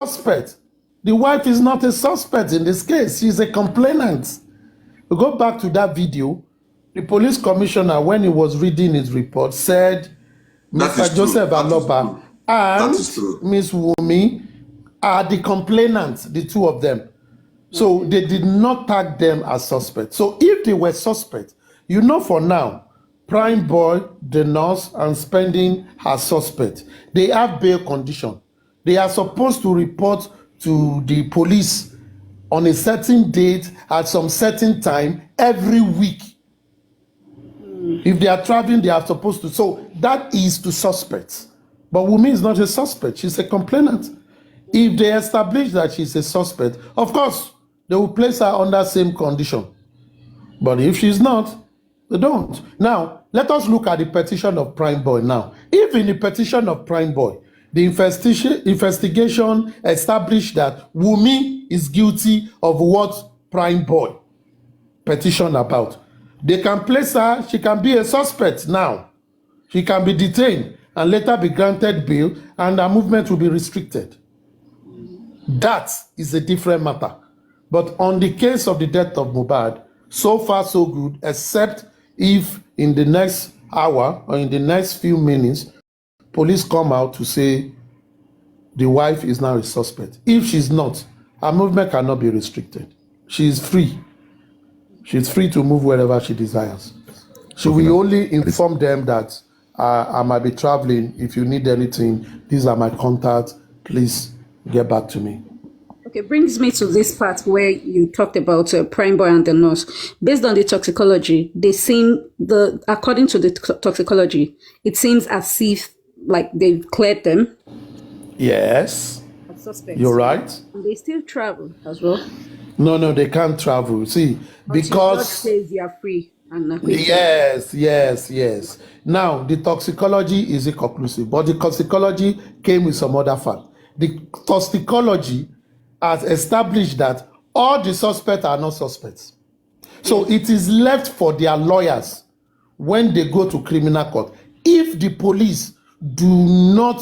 suspect. The wife is not a suspect in this case. She's a complainant. We go back to that video. The police commissioner, when he was reading his report, said Mr. Joseph Aloba and Miss Wumi are the complainants, the two of them. So they did not tag them as suspects. So if they were suspects, you know, for now, Prime Boy, the nurse, and Spending are suspects. They have bail condition. They are supposed to report to the police on a certain date at some certain time every week. If they are traveling, they are supposed to. So that is to suspects. But Wumi is not a suspect. She's a complainant. If they establish that she's a suspect, of course, they will place her under same condition. But if she's not, they don't. Now, let us look at the petition of Prime Boy now. If in the petition of Prime Boy, the investigation established that Wumi is guilty of what Prime Boy petition about, they can place her, she can be a suspect now. She can be detained and later be granted bail, and her movement will be restricted. That is a different matter. But on the case of the death of Mohbad, so far so good, except if in the next hour or in the next few minutes, police come out to say the wife is now a suspect. If she's not, her movement cannot be restricted. She is free. She's free to move wherever she desires. She will only inform them that I might be traveling. If you need anything, these are my contacts. Please get back to me. Okay, brings me to this part where you talked about Prime Boy and the nurse. Based on the toxicology, according to the toxicology, it seems as if like they've cleared them. Yes. As suspects. You're right. And they still travel as well. No, they can't travel. See, because God says you are free. Yes. Now, the toxicology is inconclusive, but the toxicology came with some other fact. The toxicology has established that all the suspects are not suspects. So it is left for their lawyers when they go to criminal court. If the police do not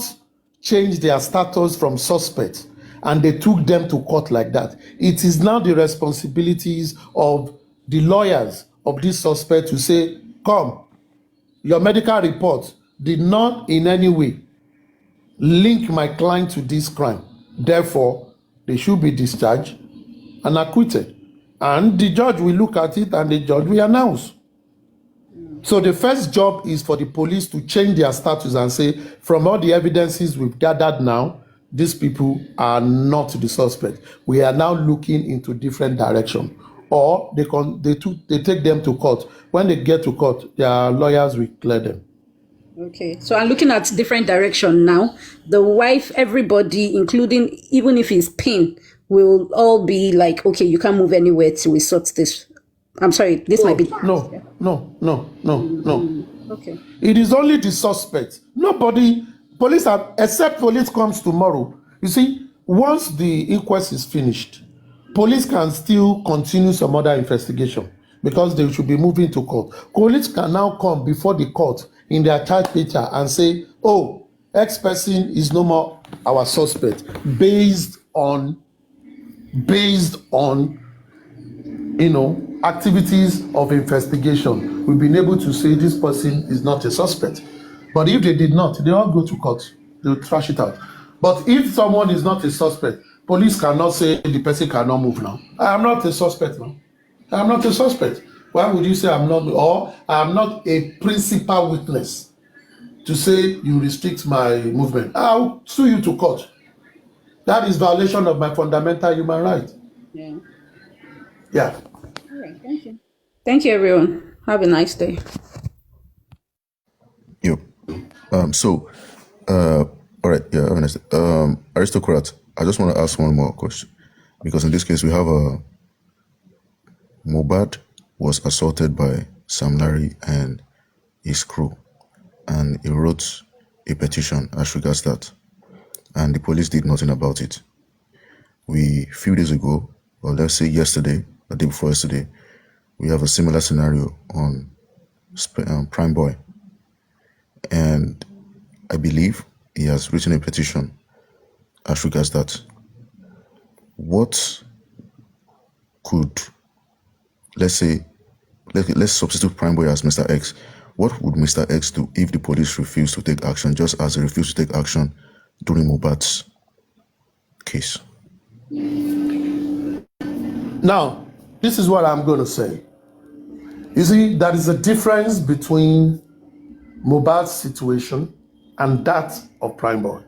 change their status from suspects and they took them to court like that, it is now the responsibilities of the lawyers of this suspect to say, come, your medical report did not in any way link my client to this crime. Therefore, they should be discharged and acquitted. And the judge will look at it and the judge will announce. So the first job is for the police to change their status and say, from all the evidences we've gathered now, these people are not the suspect. We are now looking into different direction. Or they take them to court. When they get to court, their lawyers will clear them. Okay, so I'm looking at different direction now. The wife, everybody, including even if it's PIN, will all be like, okay, you can't move anywhere till we sort this. I'm sorry, this might be... No. Okay. It is only the suspect. Nobody, except police comes tomorrow. You see, once the inquest is finished, police can still continue some other investigation because they should be moving to court. Police can now come before the court in their charge picture and say, oh, X person is no more our suspect based on activities of investigation. We've been able to say this person is not a suspect. But if they did not, they all go to court. They'll trash it out. But if someone is not a suspect, police cannot say the person cannot move now. I am not a suspect now. I am not a suspect. Why would you say I'm not, or I'm not a principal witness to say you restrict my movement? I'll sue you to court. That is violation of my fundamental human right. Yeah. All right, thank you. Thank you, everyone. Have a nice day. Yep. All right, yeah, have a nice day. Aristocrat, I just want to ask one more question. Because in this case, we have Mohbad was assaulted by Sam Larry and his crew. And he wrote a petition as regards that. And the police did nothing about it. Few days ago, or let's say yesterday, the day before yesterday, we have a similar scenario on Prime Boy. And I believe he has written a petition as regards that. what could, let's say, let's substitute Prime Boy as Mr. X. What would Mr. X do if the police refuse to take action, just as they refused to take action during Mohbad's case? Now, this is what I'm going to say. You see, there is a difference between Mohbad's situation and that of Prime Boy.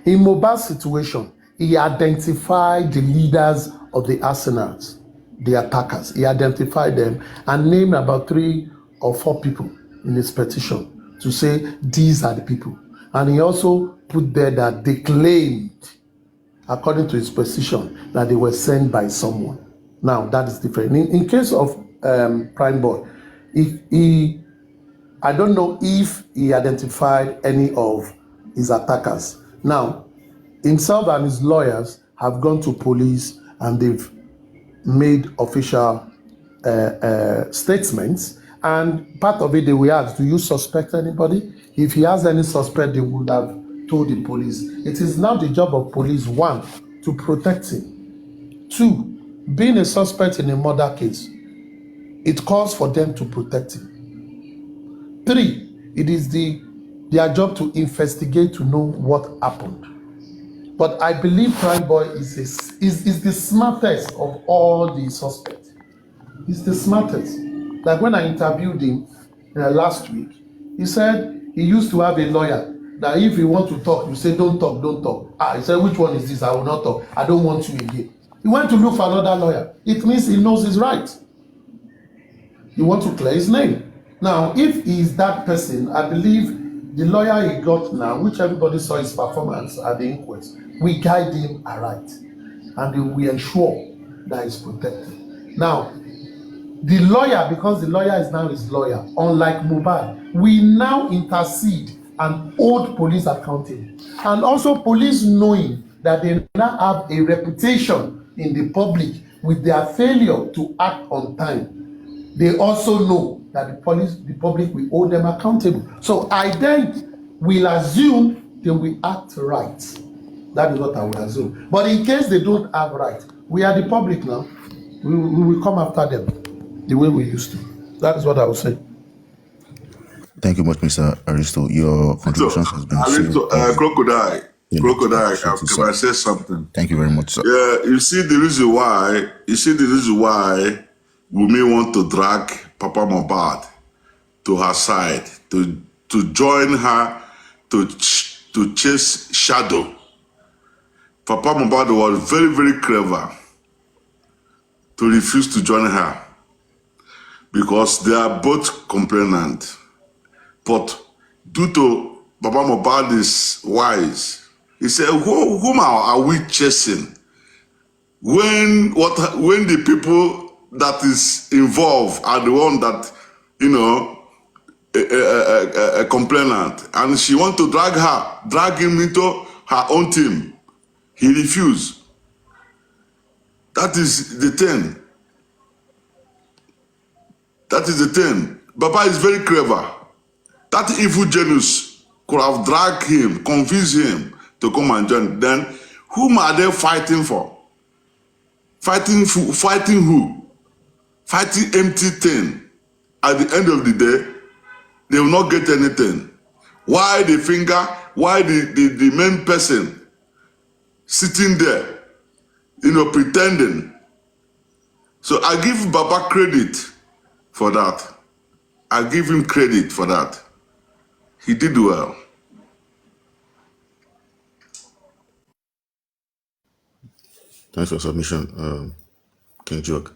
In Mohbad's situation, he identified the leaders of the arsenals, the attackers. He identified them and named about 3 or 4 people in his petition to say these are the people. And he also put there that they claimed, according to his petition, that they were sent by someone. Now, that is different. In case of Prime Boy, I don't know if he identified any of his attackers. Now, himself and his lawyers have gone to police and they've made official statements. And part of it, they will ask, do you suspect anybody? If he has any suspect, they would have told the police. It is now the job of police, 1, to protect him. 2, being a suspect in a murder case, it calls for them to protect him. 3, it is their job to investigate to know what happened. But I believe Prime Boy is the smartest of all the suspects. He's the smartest. Like when I interviewed him last week, he said he used to have a lawyer that if you want to talk, you say, don't talk, don't talk. He said, which one is this? I will not talk. I don't want you again. He went to look for another lawyer. It means he knows his rights. You want to clear his name. Now, if he is that person, I believe the lawyer he got now, which everybody saw his performance at the inquest, we guide him aright. And we ensure that he's protected. Now, the lawyer, because the lawyer is now his lawyer, unlike Mohbad, we now intercede and hold police accountable. And also police knowing that they now have a reputation in the public with their failure to act on time. They also know that the public will hold them accountable. So I then will assume they will act right. That is what I will assume. But in case they don't have right, we are the public now. We will come after them the way we used to. That is what I would say. Thank you much, Mr. Aristo. Your contributions has been Crocodile. Yeah, Crocodile, thank you, can I sir. say something? Thank you very much, sir. Yeah, you see the reason why we may want to drag Papa Mohbad to her side, to join her to chase shadow. Papa Mohbad was very, very clever to refuse to join her because they are both complainant. But due to Papa Mohbad is wise, he said, whom are we chasing? When the people that is involved are the one that, a complainant, and she want to drag him into her own team. He refused. That is the thing. That is the thing. Papa is very clever. That evil genius could have dragged him, convinced him to come and join. Then, whom are they fighting for? Fighting who? Fighting empty thing. At the end of the day, they will not get anything. Why the finger? Why the main person sitting there, pretending? So I give Baba credit for that. I give him credit for that. He did well. Thanks for submission, King Jog.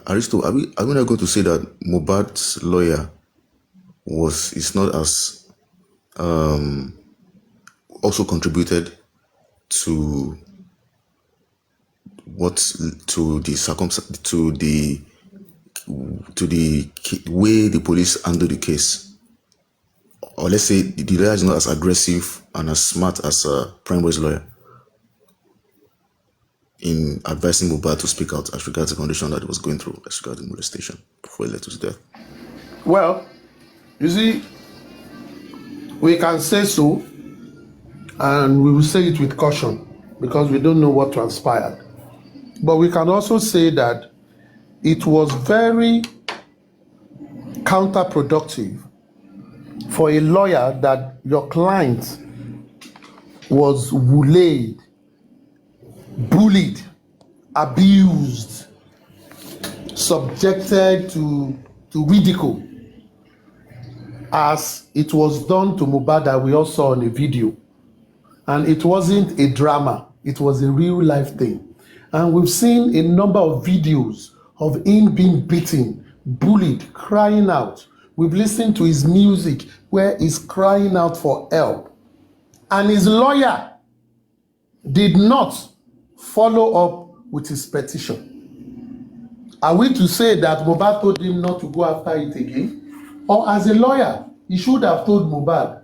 Aristo, are we not going to say that Mohbad's lawyer is not as also contributed to the way the police handle the case? Or let's say the lawyer is not as aggressive and as smart as Prime Boy's lawyer in advising Mohbad to speak out as regards the condition that he was going through as regards the molestation before he led to his death. Well, you see, we can say so, and we will say it with caution because we don't know what transpired. But we can also say that it was very counterproductive for a lawyer that your client was waylaid, bullied, abused, subjected to ridicule, as it was done to Mohbad that we all saw on a video. And it wasn't a drama, it was a real life thing. And we've seen a number of videos of him being beaten, bullied, crying out. We've listened to his music where he's crying out for help. And his lawyer did not follow up with his petition. Are we to say that Mohbad told him not to go after it again? Or as a lawyer, he should have told Mohbad,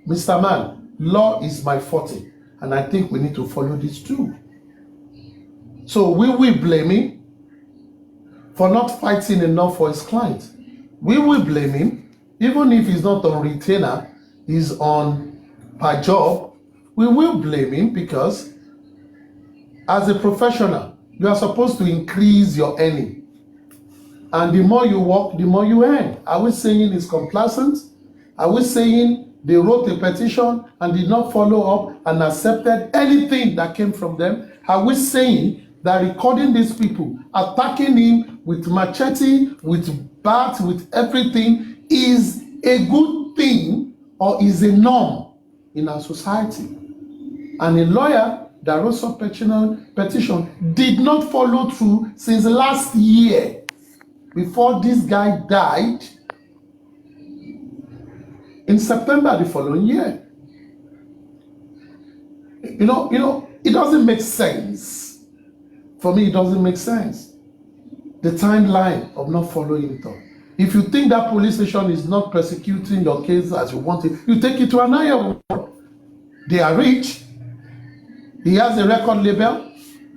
Mr. Man, law is my forte, and I think we need to follow this too. So will we blame him for not fighting enough for his client? Will we blame him, even if he's not on retainer, he's on per job? We will blame him because as a professional, you are supposed to increase your earning. And the more you work, the more you earn. Are we saying it's complacent? Are we saying they wrote a petition and did not follow up and accepted anything that came from them? Are we saying that recording these people, attacking him with machete, with bat, with everything is a good thing or is a norm in our society? And a lawyer that wrote some petition did not follow through since last year, before this guy died in September the following year. You know, it doesn't make sense. For me, it doesn't make sense. The timeline of not following it up. If you think that police station is not persecuting your case as you want it, you take it to an higher one. They are rich. He has a record label.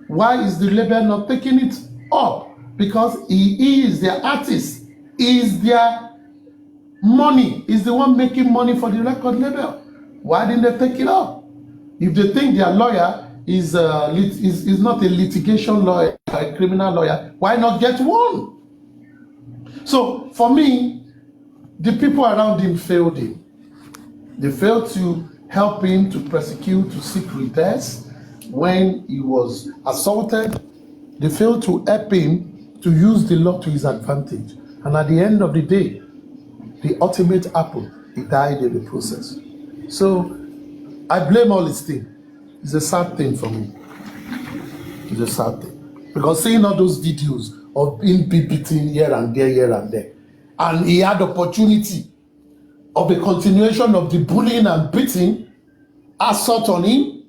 Why is the label not taking it up? Because he is their artist. He is their money. He's the one making money for the record label. Why didn't they take it up? If they think their lawyer is not a litigation lawyer, a criminal lawyer, why not get one? So for me, the people around him failed him. They failed to help him to prosecute, to seek redress when he was assaulted. They failed to help him to use the law to his advantage. And at the end of the day, the ultimate happened. He died in the process. So I blame all these things. It's a sad thing for me. It's a sad thing. Because seeing all those videos of him being beaten here and there, and he had opportunity of a continuation of the bullying and beating, assault on him,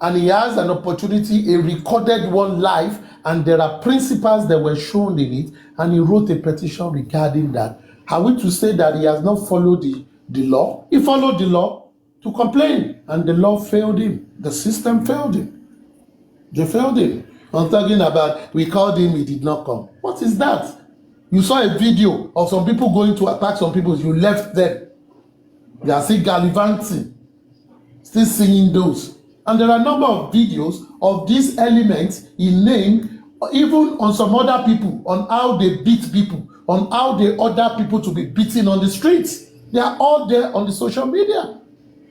and he has an opportunity, a recorded one live, and there are principles that were shown in it, and he wrote a petition regarding that. Are we to say that he has not followed the law? He followed the law to complain, and the law failed him. The system failed him. They failed him. I'm talking about, we called him, he did not come. What is that? You saw a video of some people going to attack some people, you left them. They are still gallivanting, still singing those. And there are a number of videos of these elements he named, even on some other people, on how they beat people, on how they order people to be beaten on the streets. They are all there on the social media.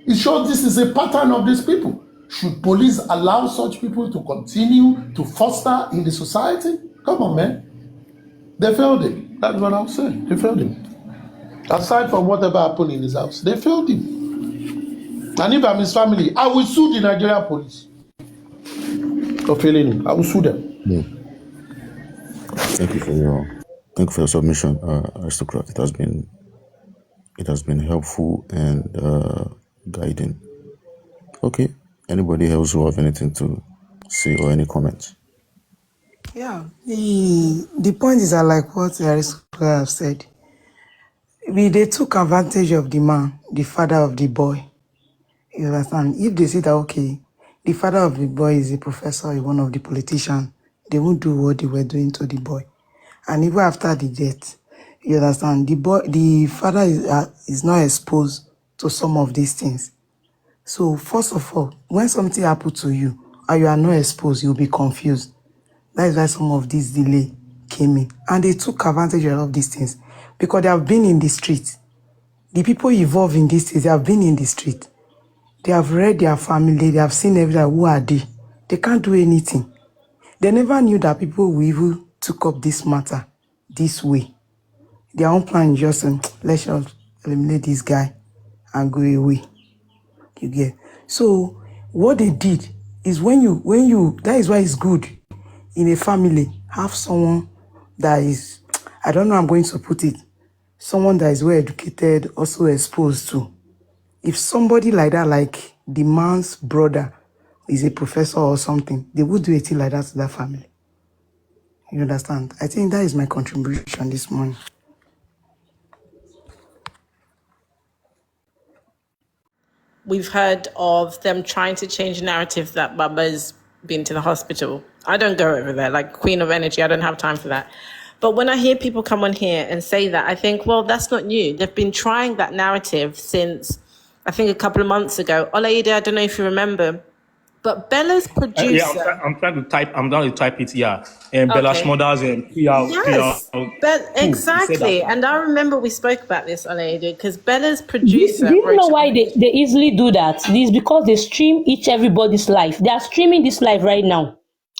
It shows this is a pattern of these people. Should police allow such people to continue to foster in the society? Come on, man. They failed him. That's what I'll say. They failed him. Aside from whatever happened in his house, they failed him. And if I'm his family, I will sue the Nigerian police for failing him. I will sue them. Yeah. Thank you for your submission, Aristocrat. It has been helpful and guiding. Okay. Anybody else who have anything to say or any comments? Yeah, the point is, I like what Aristocrat have said. They took advantage of the man, the father of the boy. You understand? If they say that, okay, the father of the boy is a professor, is one of the politicians, they won't do what they were doing to the boy. And even after the death, you understand, the father is not exposed to some of these things. So first of all, when something happens to you and you are not exposed, you'll be confused. That is why some of this delay came in. And they took advantage of all of these things because they have been in the street. The people involved in this, they have been in the street. They have read their family, they have seen everything. Who are they? They can't do anything. They never knew that people will even took up this matter this way. Their own plan is just, let's just eliminate this guy and go away. You get. So what they did is when you, that is why it's good in a family, have someone that is, I don't know how I'm going to put it, someone that is well educated, also exposed to. If somebody like that, like the man's brother, is a professor or something, they would do a thing like that to that family. You understand? I think that is my contribution this morning. We've heard of them trying to change narrative that Baba's been to the hospital. I don't go over there, like Queen of Energy, I don't have time for that. But when I hear people come on here and say that, I think, well, that's not new. They've been trying that narrative since, I think, a couple of months ago. Olaide, I don't know if you remember, but Bella's producer... Yeah, I'm trying to type, I'm down to type it, yeah. And Bella Okay. Smothers and PR. Yes, but exactly. And I remember we spoke about this, Olaide, because Bella's producer... Do you know Rachel- why they easily do that? This is because they stream everybody's life. They are streaming this live right now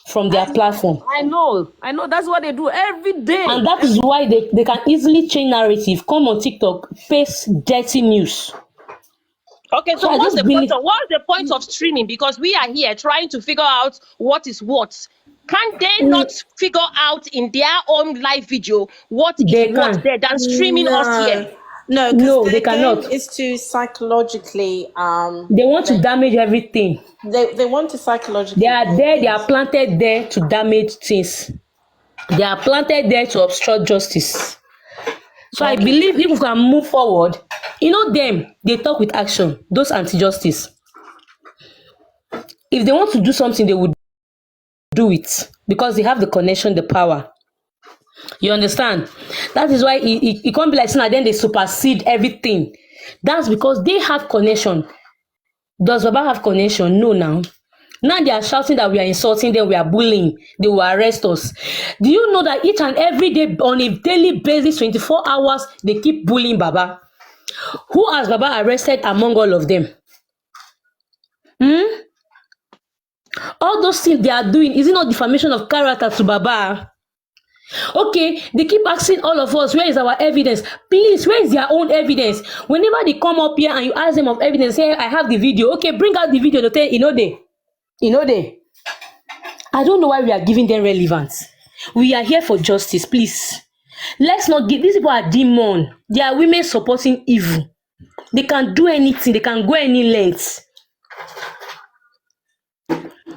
from their platform. I know. That's what they do every day. And that is why they can easily change narrative, come on TikTok, paste dirty news. Okay, So so I what's just the point of streaming? Because we are here trying to figure out what is what. Can they not figure out in their own live video what is They what can. there than streaming us here? No, No, because they their game cannot. is to psychologically... They want to damage everything. They want to psychologically... They are there, they are planted there to damage things. They are planted there to obstruct justice. So I believe if we can move forward, you know them, they talk with action, those anti-justice. If they want to do something, they would do it because they have the connection, the power. You understand? That is why it can't be like saying, then they supersede everything. That's because they have connection. Does Baba have connection? No, now. Now they are shouting that we are insulting them, we are bullying, they will arrest us. Do you know that each and every day, on a daily basis, 24 hours, they keep bullying Baba? Who has Baba arrested among all of them? All those things they are doing, is it not defamation of character to Baba? Okay, they keep asking all of us, where is our evidence? Please, where is their own evidence? Whenever they come up here and you ask them of evidence, say, I have the video. Okay, bring out the video. They'll tell you, I don't know why we are giving them relevance. We are here for justice, please. Let's not give, these people are demon. They are women supporting evil. They can do anything. They can go any lengths.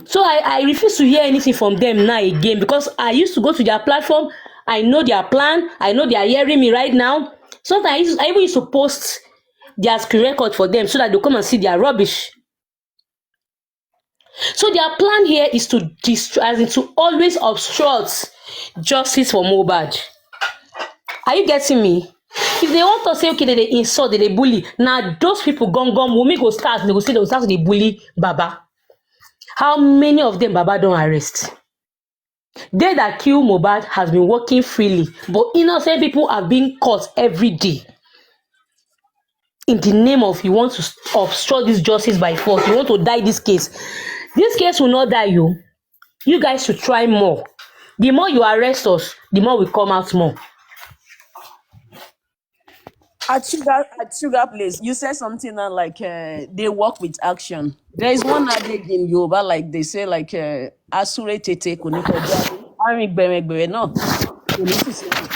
So I refuse to hear anything from them now again because I used to go to their platform. I know their plan. I know they are hearing me right now. Sometimes I even used to post their screen record for them so that they'll come and see their rubbish. So their plan here is to destroy, as in to always obstruct justice for Mohbad. Are you getting me? If they want to say, okay, they insult, they bully, now those people gone, when we go start, they will say they will start to bully Baba. How many of them Baba don't arrest? They that kill Mohbad has been working freely, but innocent people are being caught every day. In the name of you want to obstruct this justice by force, you want to die this case. This case will not die you. You guys should try more. The more you arrest us, the more we come out more. At Sugar Place, you said something that like they work with action. There is one adage in Yoruba, like they say, like Asure Tete Kunikoja. No.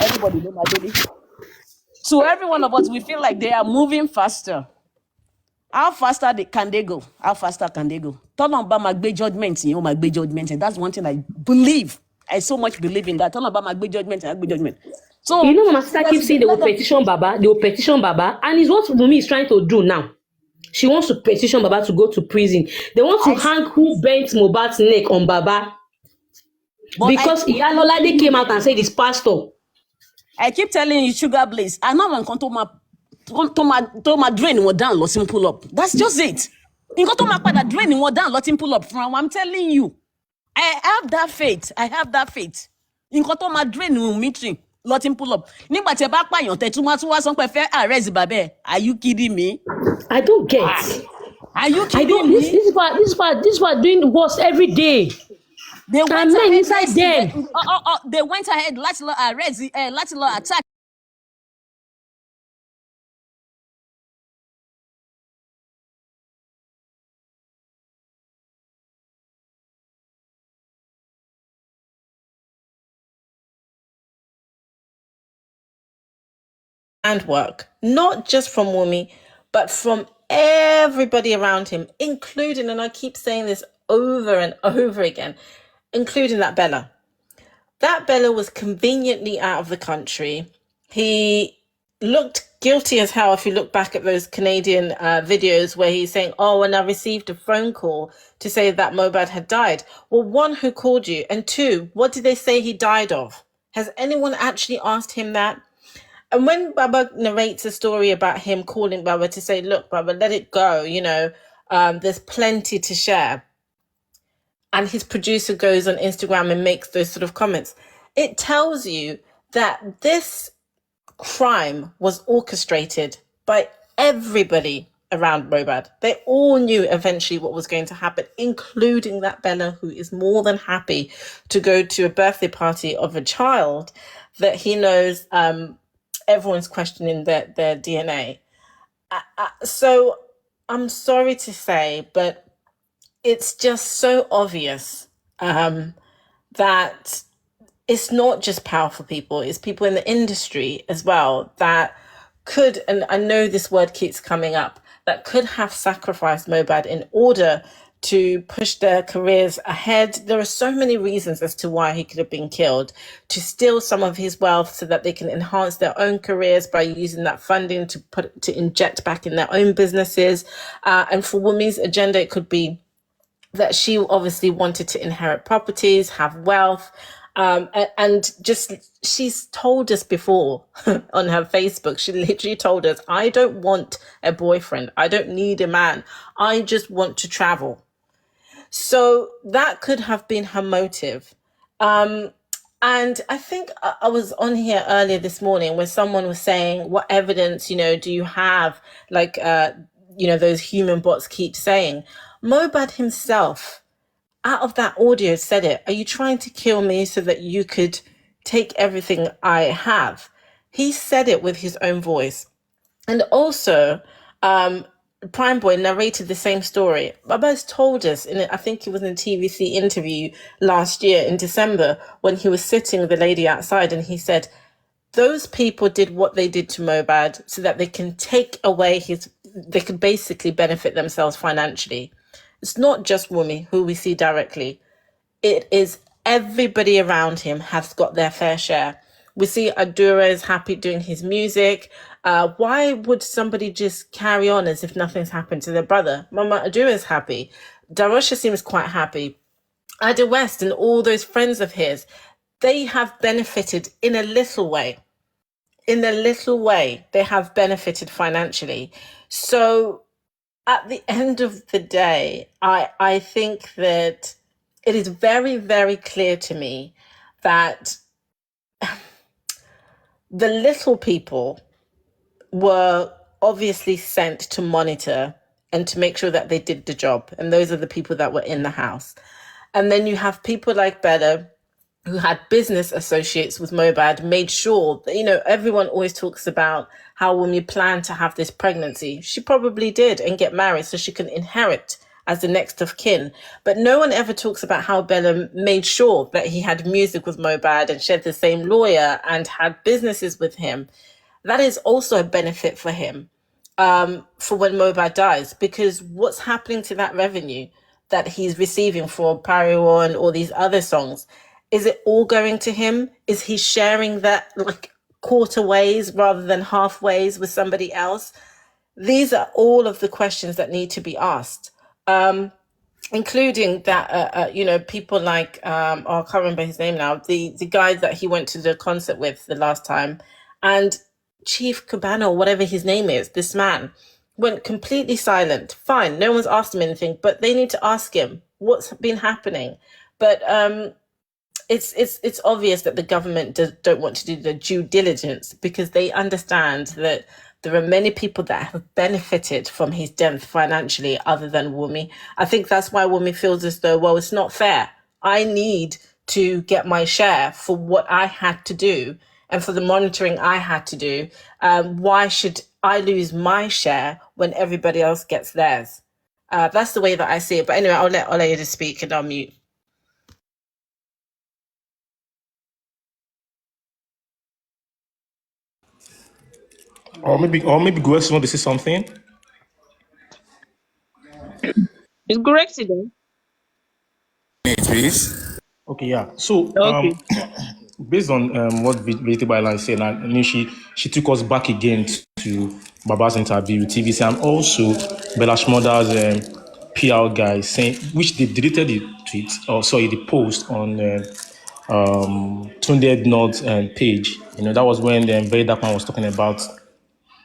Everybody know my baby. So every one of us, we feel like they are moving faster. How faster can they go? How faster can they go? Turn on about my big judgment, my big judgment. And that's one thing I believe. I so much believe in that. Turn on about my big judgment and big judgment. So You know, my sister keeps saying they will petition Baba, and it's what Wunmi is trying to do now. She wants to petition Baba to go to prison. They want to hang who bent Mohbad's neck on Baba. Because Iyalolade came out and said it's pastor. I keep telling you, Sugar Blaze, I know when to my drain was down, let him pull up. That's just it. You got to my father drain was down, let him pull up from. I'm telling you. I have that faith. I have that faith. Nǹkan tó máa drain Wunmi Lotting pull up. Nígbà tí ẹ bá pààyàn tẹ tún wá sọ pé fẹ́ arrest bàbá ẹ̀. Are you kidding me? I don't get. Are you I kidding don't. me? This part doing worse every day. They went And men ahead inside them. they went ahead láti lọ arrest láti lọ attack. And work, not just from Wumi, but from everybody around him, including, and I keep saying this over and over again, including that Bella. That Bella was conveniently out of the country. He looked guilty as hell if you look back at those Canadian videos where he's saying, oh, and I received a phone call to say that Mohbad had died. Well, one, who called you? And two, what did they say he died of? Has anyone actually asked him that? And when Baba narrates a story about him calling Baba to say, look, Baba, let it go, you know, there's plenty to share. And his producer goes on Instagram and makes those sort of comments. It tells you that this crime was orchestrated by everybody around Mohbad. They all knew eventually what was going to happen, including that Bella, who is more than happy to go to a birthday party of a child that he knows everyone's questioning their DNA. So I'm sorry to say, but it's just so obvious that it's not just powerful people, it's people in the industry as well that could, and I know this word keeps coming up, that could have sacrificed Mohbad in order to push their careers ahead. There are so many reasons as to why he could have been killed, to steal some of his wealth so that they can enhance their own careers by using that funding to inject back in their own businesses. And for Wumi's agenda, it could be that she obviously wanted to inherit properties, have wealth, and just, she's told us before on her Facebook, she literally told us, I don't want a boyfriend. I don't need a man. I just want to travel. So that could have been her motive. And I think I was on here earlier this morning where someone was saying, what evidence, you know, do you have? Like, you know, those human bots keep saying. Mohbad himself, out of that audio, said it. Are you trying to kill me so that you could take everything I have? He said it with his own voice. And also, Prime Boy narrated the same story. Baba's told us, I think it was in a TVC interview last year in December, when he was sitting with the lady outside, and he said, those people did what they did to Mohbad so that they can take away they could basically benefit themselves financially. It's not just Wumi, who we see directly. It is everybody around him has got their fair share. We see Adura is happy doing his music. Why would somebody just carry on as if nothing's happened to their brother? Mama Adura is happy. Darosha seems quite happy. Ada West and all those friends of his, they have benefited in a little way. In a little way, they have benefited financially. So at the end of the day, I think that it is very, very clear to me that the little people were obviously sent to monitor and to make sure that they did the job. And those are the people that were in the house. And then you have people like Bella, who had business associates with Mohbad, made sure that, you know, everyone always talks about how Wunmi planned to have this pregnancy. She probably did, and get married so she can inherit as the next of kin. But no one ever talks about how Bella made sure that he had music with Mohbad and shared the same lawyer and had businesses with him. That is also a benefit for him for when Mohbad dies, because what's happening to that revenue that he's receiving for Pariwo and all these other songs? Is it all going to him? Is he sharing that like quarter ways rather than half ways with somebody else? These are all of the questions that need to be asked, including that, you know, people like, I can't remember his name now, the guy that he went to the concert with the last time, and Chief Cabana, or whatever his name is, this man went completely silent. Fine, no one's asked him anything, but they need to ask him what's been happening. But it's obvious that the government don't want to do the due diligence because they understand that there are many people that have benefited from his death financially other than Wumi. I think that's why Wumi feels as though, well, it's not fair. I need to get my share for what I had to do and for the monitoring I had to do. Why should I lose my share when everybody else gets theirs? That's the way that I see it. But anyway, I'll let Olayede speak and I'll mute. Or maybe Grace want to say something. It's correct then. Please. Okay, yeah. So Okay. based on what Vegetable Island said, I mean, she took us back again to Baba's interview with TVC and also Bella Shmurda's PR guy saying, which they deleted the tweet, or sorry, the post on Tunde Nod's page. You know, that was when the Very Dark Man was talking about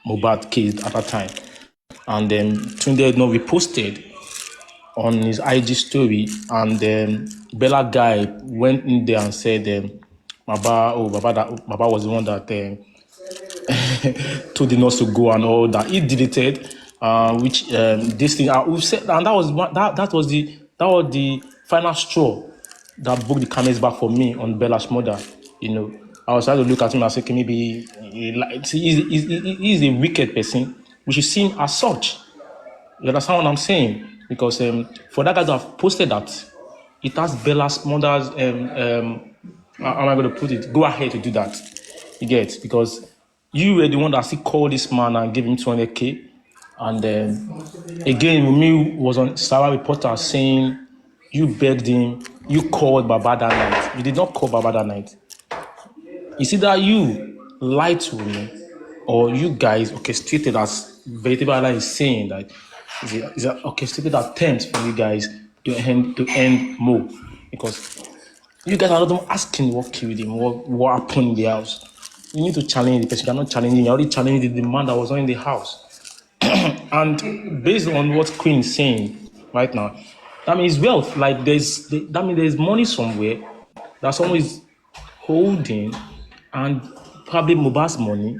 Mohbad case at that time. And then Tunde Nod reposted on his IG story, and Bella guy went in there and said, Baba was the one that told the nurse to go and all that. He deleted, which this thing we've said, and that was the final straw that broke the camel's back for me on Bella Shmurda. You know, I was trying to look at him and say, okay, maybe he's a wicked person. We should see him as such. You understand what I'm saying? Because for that guy to have posted that, it has Bella Shmurda's how am I going to put it? Go ahead to do that. You get? Because you were the one that still called this man and gave him 200K. And again, Wunmi was on Sarah Reporter saying you begged him, you called Baba that night. You did not call Baba that night. It's either you lied to me or you guys orchestrated, as Veritable Island is saying, that it's an orchestrated attempt for you guys to end Mo. Because you guys are not asking what killed him, what happened in the house. You need to challenge the person. You're not challenging, you're already challenging the man that was not in the house. And based on what Queen is saying right now, that means wealth. Like that means there's money somewhere that someone is holding, and probably Mohbad's money.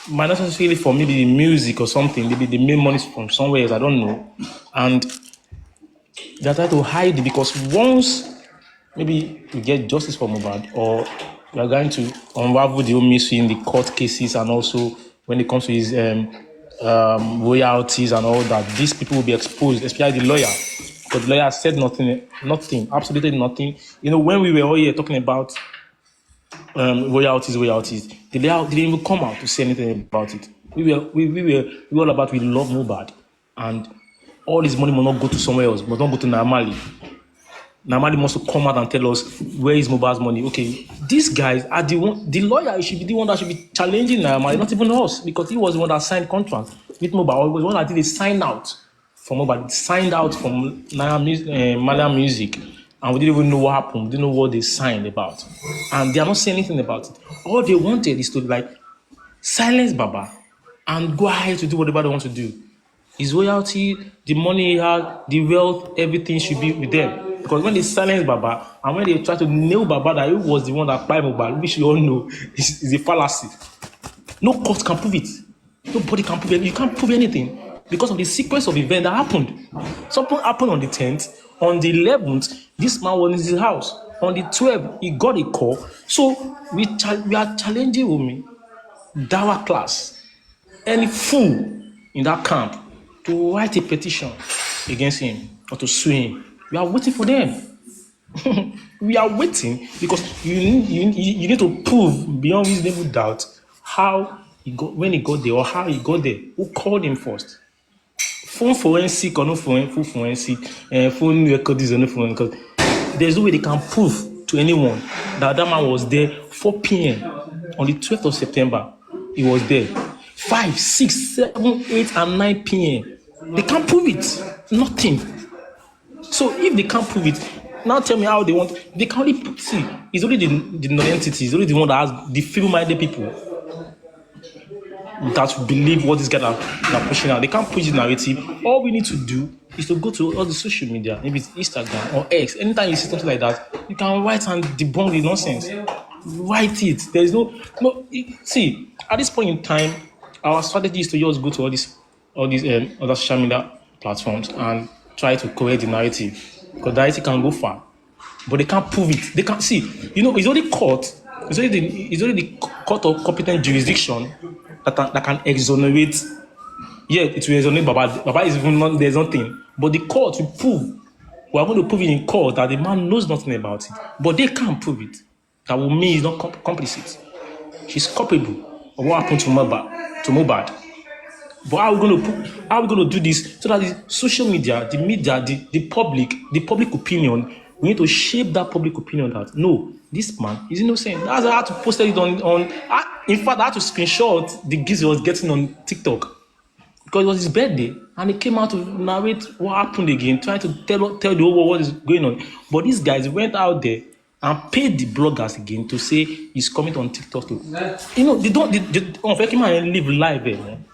Might not necessarily for maybe the music or something. Maybe they made money from somewhere else, I don't know. And they're trying to hide it because once maybe we get justice for Mohbad, or we are going to unravel the whole mystery in the court cases, and also when it comes to his royalties and all that, these people will be exposed, especially the lawyer. Because the lawyer said nothing, absolutely nothing. You know, when we were all here talking about royalties, the lawyer didn't even come out to say anything about it. We were all about, we love Mohbad, and all this money must not go to somewhere else, must not go to Namali. Namali must come out and tell us where is Mohbad's money. Okay, these guys are the lawyer should be the one that should be challenging Namali, not even us, because he was the one that signed contract with Mohbad, or he was the one that did a sign out from Mohbad, signed out from Malian Music, and we didn't even know what happened, we didn't know what they signed about, and they are not saying anything about it. All they wanted is to like silence Baba and go ahead to do whatever they want to do. His royalty, the money he had, the wealth, everything should be with them. Because when they silence Baba and when they try to nail Baba that he was the one that applied Mohbad, which you all know is a fallacy. No court can prove it. Nobody can prove it. You can't prove anything because of the sequence of events that happened. Something happened on the 10th. On the 11th, this man was in his house. On the 12th, he got a call. So we are challenging Wunmi, Dawa class, any fool in that camp to write a petition against him or to sue him. We are waiting for them. We are waiting because you need to prove beyond reasonable doubt how he got, when he got there, or how he got there. Who called him first? Phone forensic or no phone forensic, phone records or no phone records. There's no way they can prove to anyone that that man was there 4 p.m. on the 12th of September. He was there 5, 6, 7, 8, and 9 p.m. They can't prove it. Nothing. So if they can't prove it, now tell me how they want. They can only see. It's only the non-entity. It's only the one that has the feeble-minded people that believe what these guys are pushing out. They can't push the narrative. All we need to do is to go to all the social media, maybe it's Instagram or X. Anytime you see something like that, you can write and debunk the nonsense. Write it. There is see, at this point in time, our strategy is to just go to all these other social media platforms and try to correct the narrative. Because the narrative can go far. But they can't prove it. They can't see. It's only court. It's only the court of competent jurisdiction that can exonerate. Yeah, it will exonerate Baba. Baba is even not, there's nothing. But the court will prove. We are going to prove it in court that the man knows nothing about it. But they can't prove it. That will mean he's not complicit. He's culpable of what happened to Mohbad. But how are we going to do this so that the social media, the public opinion, we need to shape that public opinion that no, this man is innocent. That's why I had to post it in fact, I had to screenshot the gifts he was getting on TikTok because it was his birthday and he came out to narrate what happened again, trying to tell the whole world what is going on. But these guys went out there and paid the bloggers again to say he's coming on TikTok to, they don't live live there, man.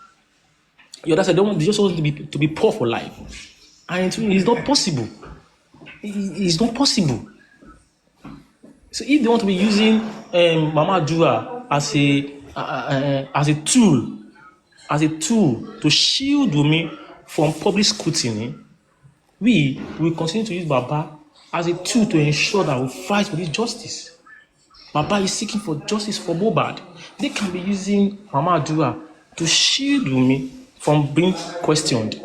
You understand? They just want to be poor for life, and it's not possible. It's not possible. So if they want to be using Mama Dura as a tool to shield Wunmi from public scrutiny, we will continue to use Baba as a tool to ensure that we fight for this justice. Baba is seeking for justice for Mohbad. They can be using Mama Dura to shield Wunmi from being questioned.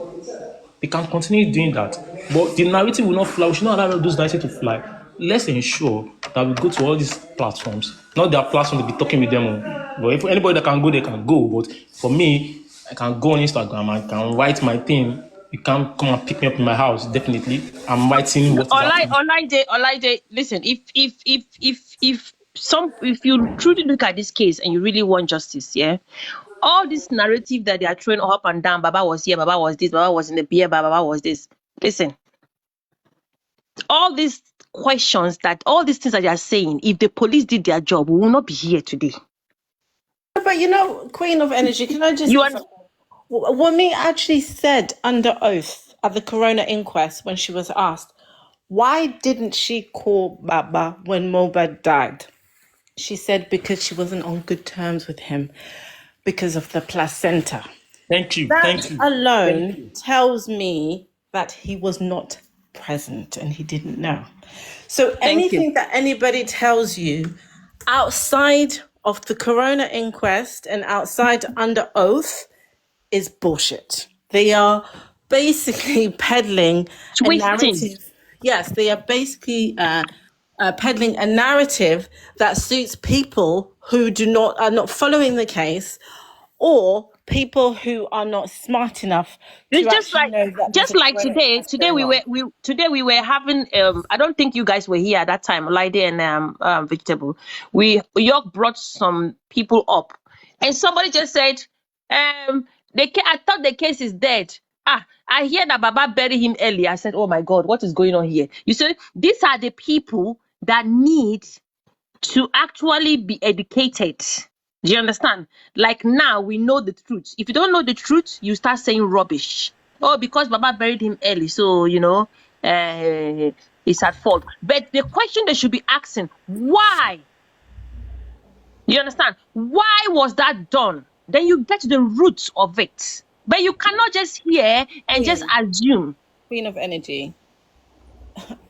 They can continue doing that. But the narrative will not fly. We should not allow those narratives to fly. Let's ensure that we go to all these platforms. Not their platform to be talking with them. But if anybody that can go, they can go. But for me, I can go on Instagram. I can write my thing. You can come and pick me up in my house. Definitely. I'm writing what is happening. Olaide, listen, if you truly look at this case and you really want justice, yeah, all this narrative that they are throwing up and down, Baba was here, Baba was this, Baba was in the beer, Baba was this. Listen, all these questions all these things that they are saying, if the police did their job, we will not be here today. But Queen of Energy, can I just... Wunmi actually said under oath at the Corona inquest when she was asked, why didn't she call Baba when Mohbad died? She said because she wasn't on good terms with him because of the placenta. Thank you. That alone tells me that he was not present and he didn't know. So anything that anybody tells you outside of the Corona inquest and outside under oath is bullshit. They are basically peddling a narrative. Yes, they are basically peddling a narrative that suits people who are not following the case, or people who are not smart enough. It's just like today we were having. I don't think you guys were here at that time, Lide and Vegetable. York brought some people up, and somebody just said, I thought the case is dead. I hear that Baba buried him early. I said, oh my God, what is going on here? You see, these are the people that need to actually be educated. Do you understand? Like now we know the truth. If you don't know the truth, you start saying rubbish. Oh, because Baba buried him early, so it's at fault. But the question they should be asking, why? You understand? Why was that done? Then you get to the roots of it. But you cannot just hear and just assume. Queen of Energy.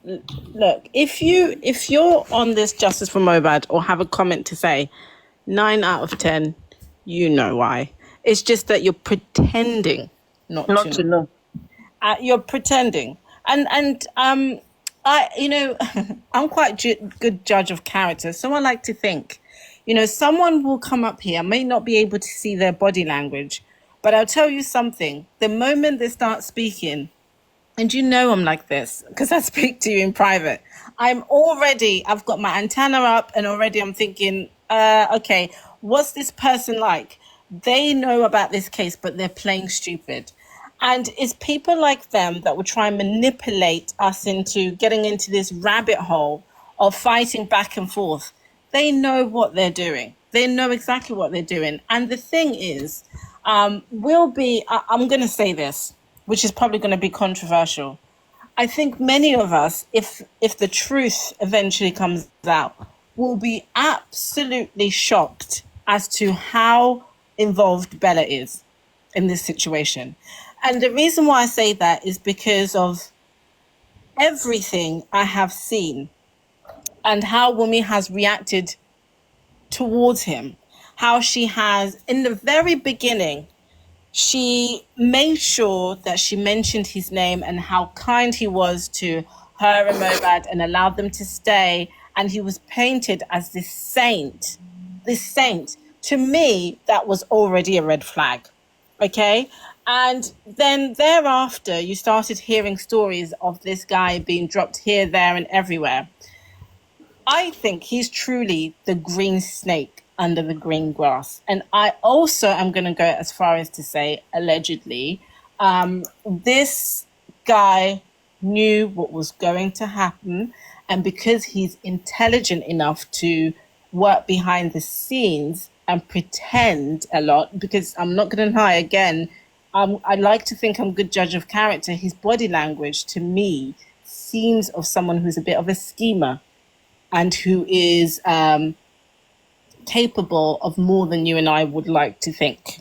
Look, if you're on this justice for Mohbad or have a comment to say, 9 out of 10, you know why. It's just that you're pretending not to know. You're pretending, and I'm quite good judge of character, so I like to think, someone will come up here. I may not be able to see their body language, but I'll tell you something. The moment they start speaking, and I'm like this because I speak to you in private. I've got my antenna up, and already I'm thinking, okay, what's this person like? They know about this case, but they're playing stupid. And it's people like them that will try and manipulate us into getting into this rabbit hole of fighting back and forth. They know what they're doing. They know exactly what they're doing. And the thing is, I'm going to say this. which is probably going to be controversial. I think many of us, if the truth eventually comes out, will be absolutely shocked as to how involved Bella is in this situation. And the reason why I say that is because of everything I have seen and how Wumi has reacted towards him. How she has, in the very beginning, she made sure that she mentioned his name and how kind he was to her and Mobad and allowed them to stay. And he was painted as this saint. This saint. To me, that was already a red flag. Okay? And then thereafter, you started hearing stories of this guy being dropped here, there, and everywhere. I think he's truly the green snake under the green grass. And I also am going to go as far as to say, allegedly, this guy knew what was going to happen. And because he's intelligent enough to work behind the scenes and pretend a lot, because I'm not going to lie, again, I like to think I'm a good judge of character. His body language, to me, seems of someone who's a bit of a schemer and who is capable of more than you and I would like to think.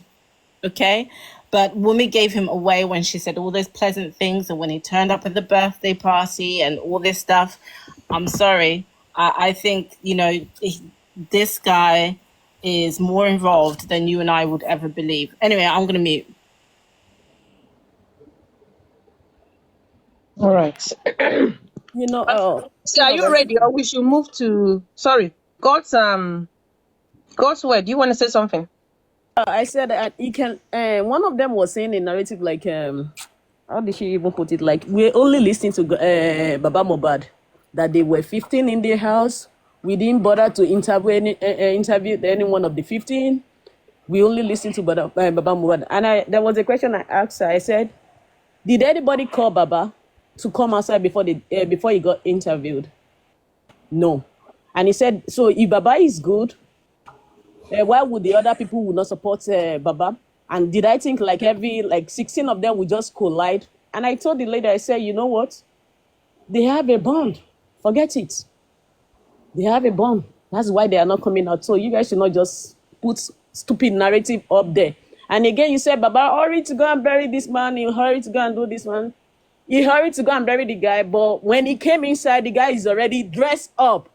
Okay? But Wumi gave him away when she said all those pleasant things, and when he turned up at the birthday party and all this stuff. I'm sorry. I think, this guy is more involved than you and I would ever believe. Anyway, I'm going to mute. All right. So are you ready, or we should move to? Sorry, God's word. You want to say something? I said that he can. One of them was saying a narrative like, how did she even put it? Like, we're only listening to Baba Mohbad, that they were 15 in their house. We didn't bother to interview any one of the 15. We only listened to Baba Mohbad. And there was a question I asked her. I said, did anybody call Baba to come outside before he got interviewed? No. And he said, so if Baba is good, why would the other people would not support Baba? And did I think like 16 of them would just collide? And I told the lady, I said, you know what? They have a bond. Forget it. They have a bond. That's why they are not coming out. So you guys should not just put stupid narrative up there. And again, you said, Baba, hurry to go and bury this man. You hurry to go and do this one. He hurried to go and bury the guy. But when he came inside, the guy is already dressed up,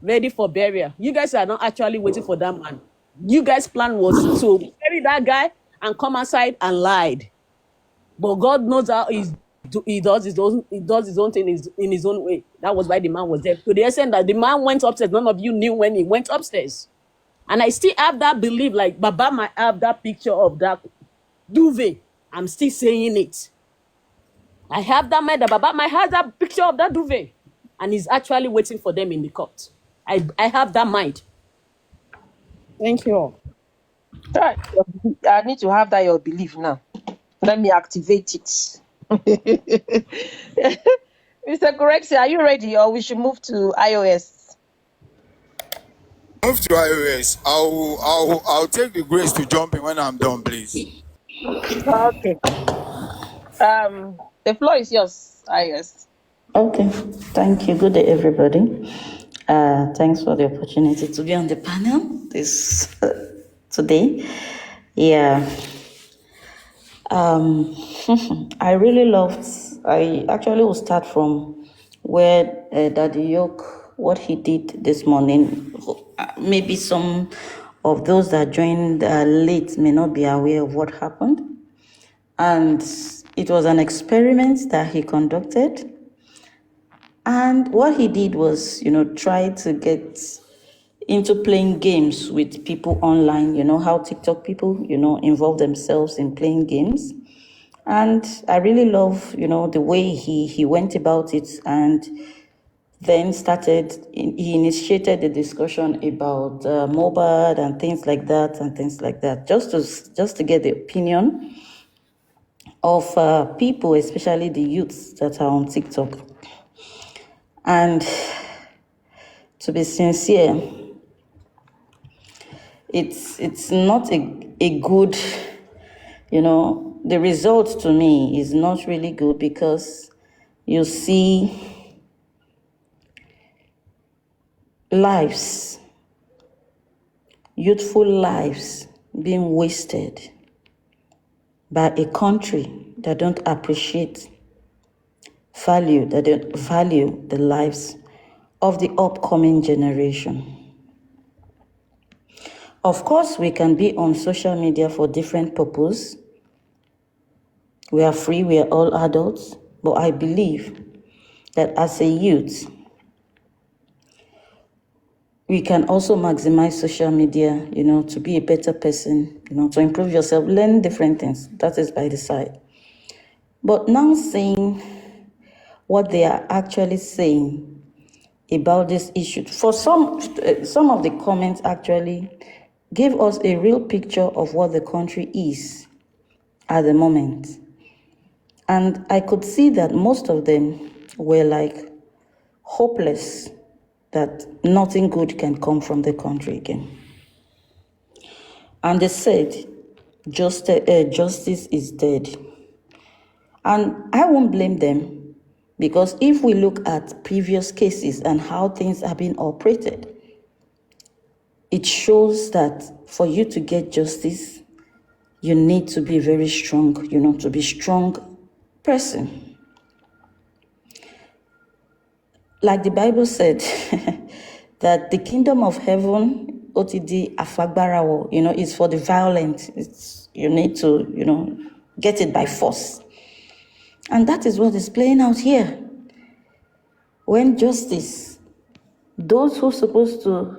ready for burial. You guys are not actually waiting for that man. You guys' plan was to bury that guy and come outside and lied. But God knows how he does his own thing in his own way. That was why the man was there. To the extent that the man went upstairs. None of you knew when he went upstairs. And I still have that belief, like Baba might have that picture of that duvet. I'm still saying it. I have that mind that Baba might have that picture of that duvet. And he's actually waiting for them in the court. I have that mind. Thank you all. Right. I need to have that your belief now. Let me activate it. Mr. Correxia, are you ready, or we should move to iOS? Move to iOS. I'll take the grace to jump in when I'm done, please. Okay. The floor is yours, iOS. Okay, thank you. Good day, everybody. Thanks for the opportunity to be on the panel this today. Yeah. I really loved. I actually will start from where Daddy Yoke, what he did this morning. Maybe some of those that joined late may not be aware of what happened, and it was an experiment that he conducted. And what he did was, try to get into playing games with people online. You know how TikTok people, involve themselves in playing games. And I really love, the way he went about it, and then he initiated the discussion about Mohbad and things like that, just to get the opinion of people, especially the youths that are on TikTok. And to be sincere, it's not a good, the result to me is not really good because you see lives, youthful lives being wasted by a country that don't appreciate, that don't value the lives of the upcoming generation. Of course, we can be on social media for different purposes. We are free, we are all adults, but I believe that as a youth, we can also maximize social media, to be a better person, to improve yourself, learn different things. That is by the side. But now saying what they are actually saying about this issue, for some of the comments actually gave us a real picture of what the country is at the moment. And I could see that most of them were like hopeless that nothing good can come from the country again. And they said, justice is dead. And I won't blame them, because if we look at previous cases and how things have been operated, it shows that for you to get justice, you need to be very strong, to be strong person. Like the Bible said, that the kingdom of heaven, OTD afagbarawo, is for the violent. You need to, get it by force. And that is what is playing out here. When justice, those who are supposed to,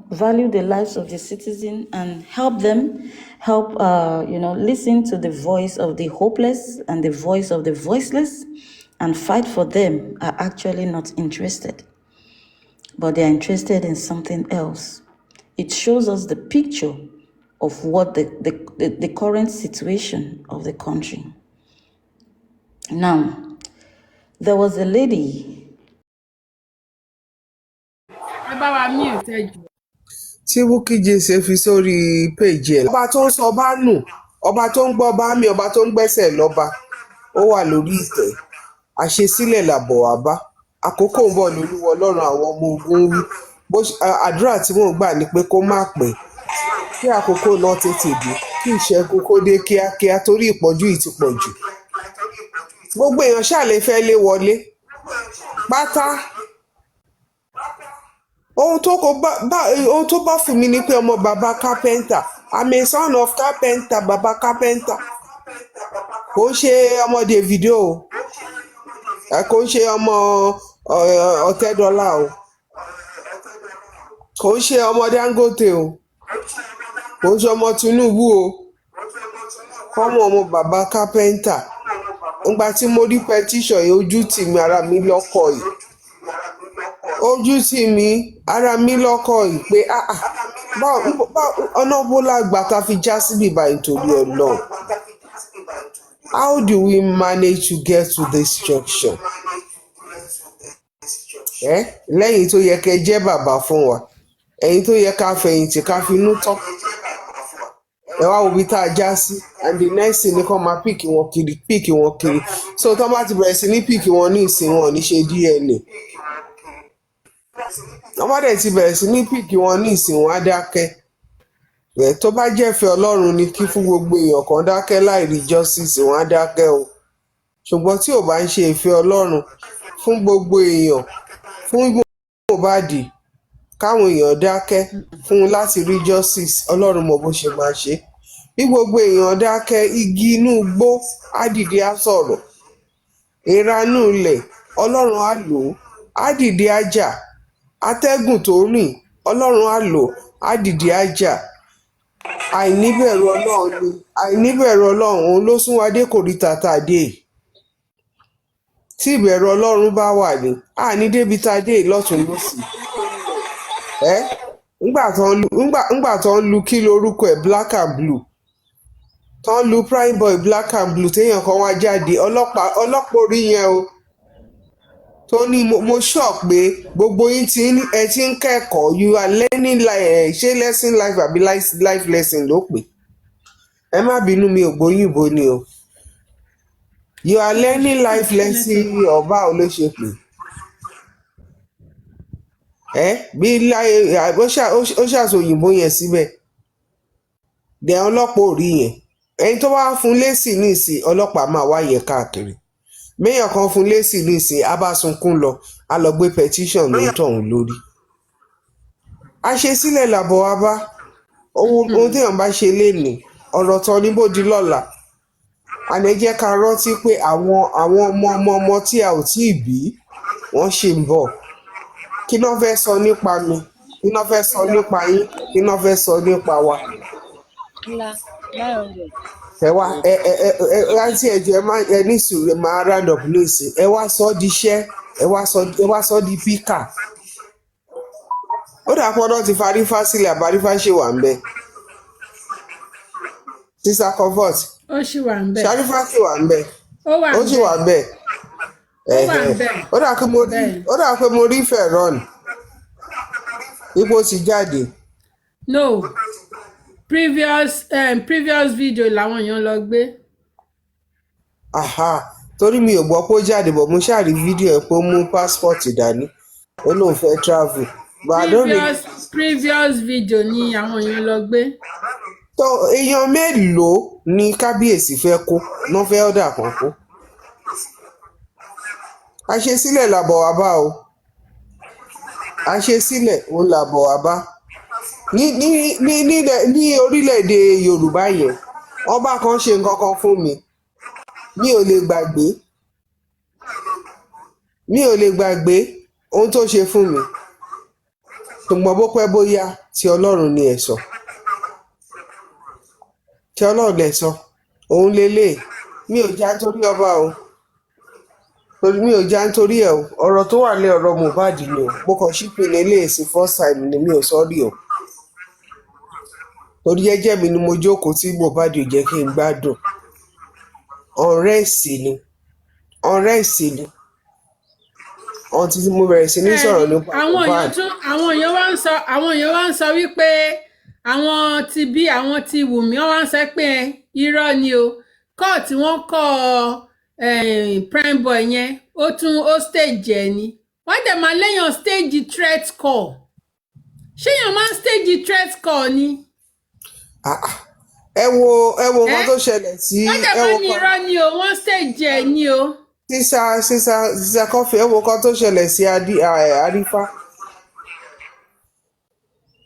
value the lives of the citizen and help them, listen to the voice of the hopeless and the voice of the voiceless and fight for them, are actually not interested. But they are interested in something else. It shows us the picture of what the current situation of the country. Now, there was a lady. tí Bukky Jesse fi sórí péjì ẹ̀. ọba tó ń sọ bá nù, ọba tó ń gbọ́ bá mi, ọba tó ń gbẹ́sẹ̀ lọ́ba, ó wà lórí ìtẹ́. Àṣesílẹ̀ làbọ̀ wá bá. Àkókò ń bọ̀ lólúwa Ọlọ́run àwọn ọmọ ogun wí. Àdúrà tí mò ń gbà ni pé kó má pẹ́, kí àkókò náà tètè dé, kí ìṣẹ́gun kó dé kíákíá torí ìpọ́njú yìí ti pọ̀ jù. Gbogbo èèyàn ṣàlè fẹ́ lé wọlé pátá. Ohun tó bá fún mi ni pé ọmọ bàbá carpenter, I'm a son of carpenter, bàbá carpenter. Kò ń ṣe ọmọ Davido o, kò ń ṣe ọmọ Ọ̀tẹ́dọ́là o, kò ń ṣe ọmọ Dangote o, kò ń ṣe ọmọ Tinubu o, ọmọ bàbá carpenter. Ngbà tí mo rí petition yìí, ojú tì mí, ara mi lọ́kọ̀ yìí. Ojú tì mí, ara mi lọ́kọ̀ yìí pé ọ̀nà bó lágbà tá fi já síbí báyìí torí Ọlọ́run. How do we manage to get to this junction? Lẹ́yìn tó yẹ kẹ́ jẹ́ bàbá fún wa, ẹ̀yin tó yẹ ká fẹ̀yìntì ká finú tán. Ẹ wá wo bí tá a já sí, and the next thing ni kó máa píìkì wọn kiri. So tó bá ti bẹ̀rẹ̀ sí ní píìkì wọn ní ìsìn wọn ní ṣe DNA. Wọ́n bá dẹ̀ ti bẹ̀rẹ̀ sí ní píìkì wọn ní ìsìn wọn á dákẹ́. Tó bá jẹ́fẹ́ Ọlọ́run ni kí fún gbogbo èèyàn kan dákẹ́ láì rí justice, wọn á dákẹ́ o. Ṣùgbọ́n tí ò bá ń ṣe ìfẹ́ Ọlọ́run fún gbogbo èèyàn, fún Mohbad, káwọn èèyàn dákẹ́ fún láti rí justice, Ọlọ́run mọ̀ bó ṣe máa ṣe. Bí gbogbo èèyàn dákẹ́, igi inú igbó á dìde á sọ̀rọ̀. Èèrà inú ilẹ̀, Ọlọ́run á lò ó, á dìde á jà. Atẹ́gùn tó rìn, Ọlọ́run á lò ó, á dìde á jà. Àìníbẹ̀rù Ọlọ́run òun ló sún wa dé kòríta tá a dé. Tí ìbẹ̀rù Ọlọ́run bá wà ní, àní débi tá a dé lọ́tùn lósì. Ńgbà tó ń lu kí lorúkọ ẹ̀ Black and Blue, tó ń lu Prime Boy Black and Blue, téèyàn kan wá jáde, ọlọ́pàá orí yẹn o, tó ní mo shock pé gbogbo yín ti ń kẹ́kọ̀ọ́, you are learning ṣé lesson life àbí life lesson ló pè. Ẹ má bínú, mi ò gbóyìnbó ni o. You are learning life lesson or báwo ló ṣe pè bí láyé ó ṣàṣọ òyìnbó yẹn síbẹ̀ dẹ̀ ọlọ́pàá ò rí yẹn ẹni tó wá fún lésì nísìn ọlọ́pàá máa wá yẹ káàkiri méèyàn kan fún lésì nísìn á bá sunkún lọ á lọ gbé petition ló ń tọ̀hún lórí àṣesílẹ̀ làbọ̀ wá bá ohun téèyàn bá ṣe lénìí ọ̀rọ̀ tán ní bó di lọ́la àná jẹ́ ká rántí pé àwọn ọmọ tí a ò tí ì bí wọ́n ṣì ń bọ̀ kí náà fẹ́ sọ nípa mi kí náà fẹ́ sọ nípa yín kí náà fẹ́ sọ nípa wa. ẹ wá rántí ẹjọ ẹ ní sùúrù máa round up lóòsì ẹ wá sọ di iṣẹ́ ẹ wá sọ di píkà ó dà pọ̀ náà ti farífá sílẹ̀ àbárífá ṣe wà ń bẹ sísá comfort ó ṣì wà ń bẹ ṣàrífá sì wà ń bẹ ó sì wà ń bẹ ó dà pé mo rí Ferron ipò ti jáde. no previous video làwọn èèyàn lọ gbé. torí mi ò gbọ́ pé ó jáde bọ̀ mo ṣáà rí fídíò ẹ̀ pé ó mú passport dání ó lóun fẹ́ travel. previous video ni àwọn èèyàn lọ gbé. tó èèyàn mélòó ni kábíyèsí fẹ́ kó ló fẹ́ ọ̀dà kan kó. àṣesílẹ̀ làbọ̀ wá bá o àṣesílẹ̀ òun làbọ̀ wá bá ní orílẹ̀-èdè Yorùbá yẹn ọba kan ṣe nǹkan kan fún mi mi ò lè gbàgbé ohun tó ṣe fún mi ṣùgbọ́n bó pẹ́ bóyá tí Ọlọ́run ni ẹ̀ sọ tí Ọlọ́run lẹ̀ sọ òun lélẹ̀ mi ò já nítorí ọba o mi ò já nítorí ẹ̀ o ọ̀rọ̀ tó wà lé ọ̀rọ̀ Mohbad ni o mo kàn sí pinnu eléyìí first time ni mi ò sọ́rí o torí jẹ́jẹ́ mi ni mo jókòó tí Mohbad ò jẹ́ kí n gbádùn ọ̀rẹ́ ìsìn ni ọ̀n tí mo bẹ̀rẹ̀ sí ní sọ̀rọ̀ nípa Mohbad. àwọn èèyàn wá ń sọ wípé àwọn ti bí àwọn ti Wùmí wọ́n wá ń sọ pé irọ́ ni o kóòtù wọ́n kọ́ Primeboy yẹn ó stage ẹ̀ ni wọ́n dẹ̀ máa léèyàn stage threat call ṣéèyàn máa ń stage threat call ni. ẹ wo nǹkan tó ṣẹlẹ̀ sí wọ́n dẹ̀ máa ní irọ́ ni o wọ́n stage ẹ̀ ni o. sísá kọfí ẹ wo nǹkan tó ṣẹlẹ̀ sí Arífá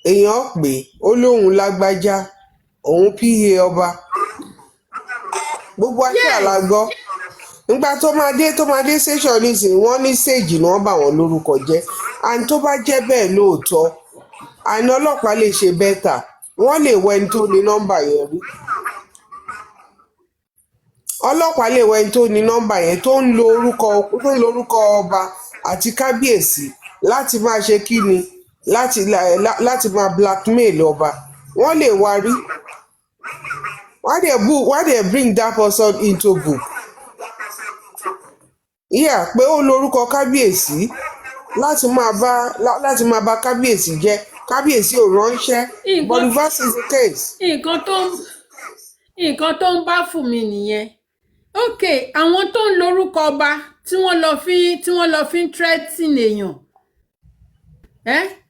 èèyàn pé ó lóun lágbájá òun PA ọba gbogbo àti àlágbọ́ nígbà tó máa dé station nísìnyí wọ́n ní stage ni wọ́n bá wọn lórúkọ jẹ́ àní tó bá jẹ́ bẹ́ẹ̀ lóòótọ́ àní ọlọ́pàá lè ṣe bẹ́tà wọ́n lè wọ ẹni tó ní nọ́mbà yẹn rí ọlọ́pàá lè wọ ẹni tó ní nọ́mbà yẹn tó ń lo orúkọ ọba àti kábíyèsí láti máa ṣe kíni láti máa blackmail ọba wọ́n lè wá rí why they bring that person into book pé ó lórúkọ kábíyèsí láti máa bá kábíyèsí jẹ́ kábíyèsí ò ránṣẹ́ but reverse is the case. nǹkan tó ń bá fún mi nìyẹn ok àwọn tó ń lórúkọ ọba tí wọ́n lọ fi ń threaten èèyàn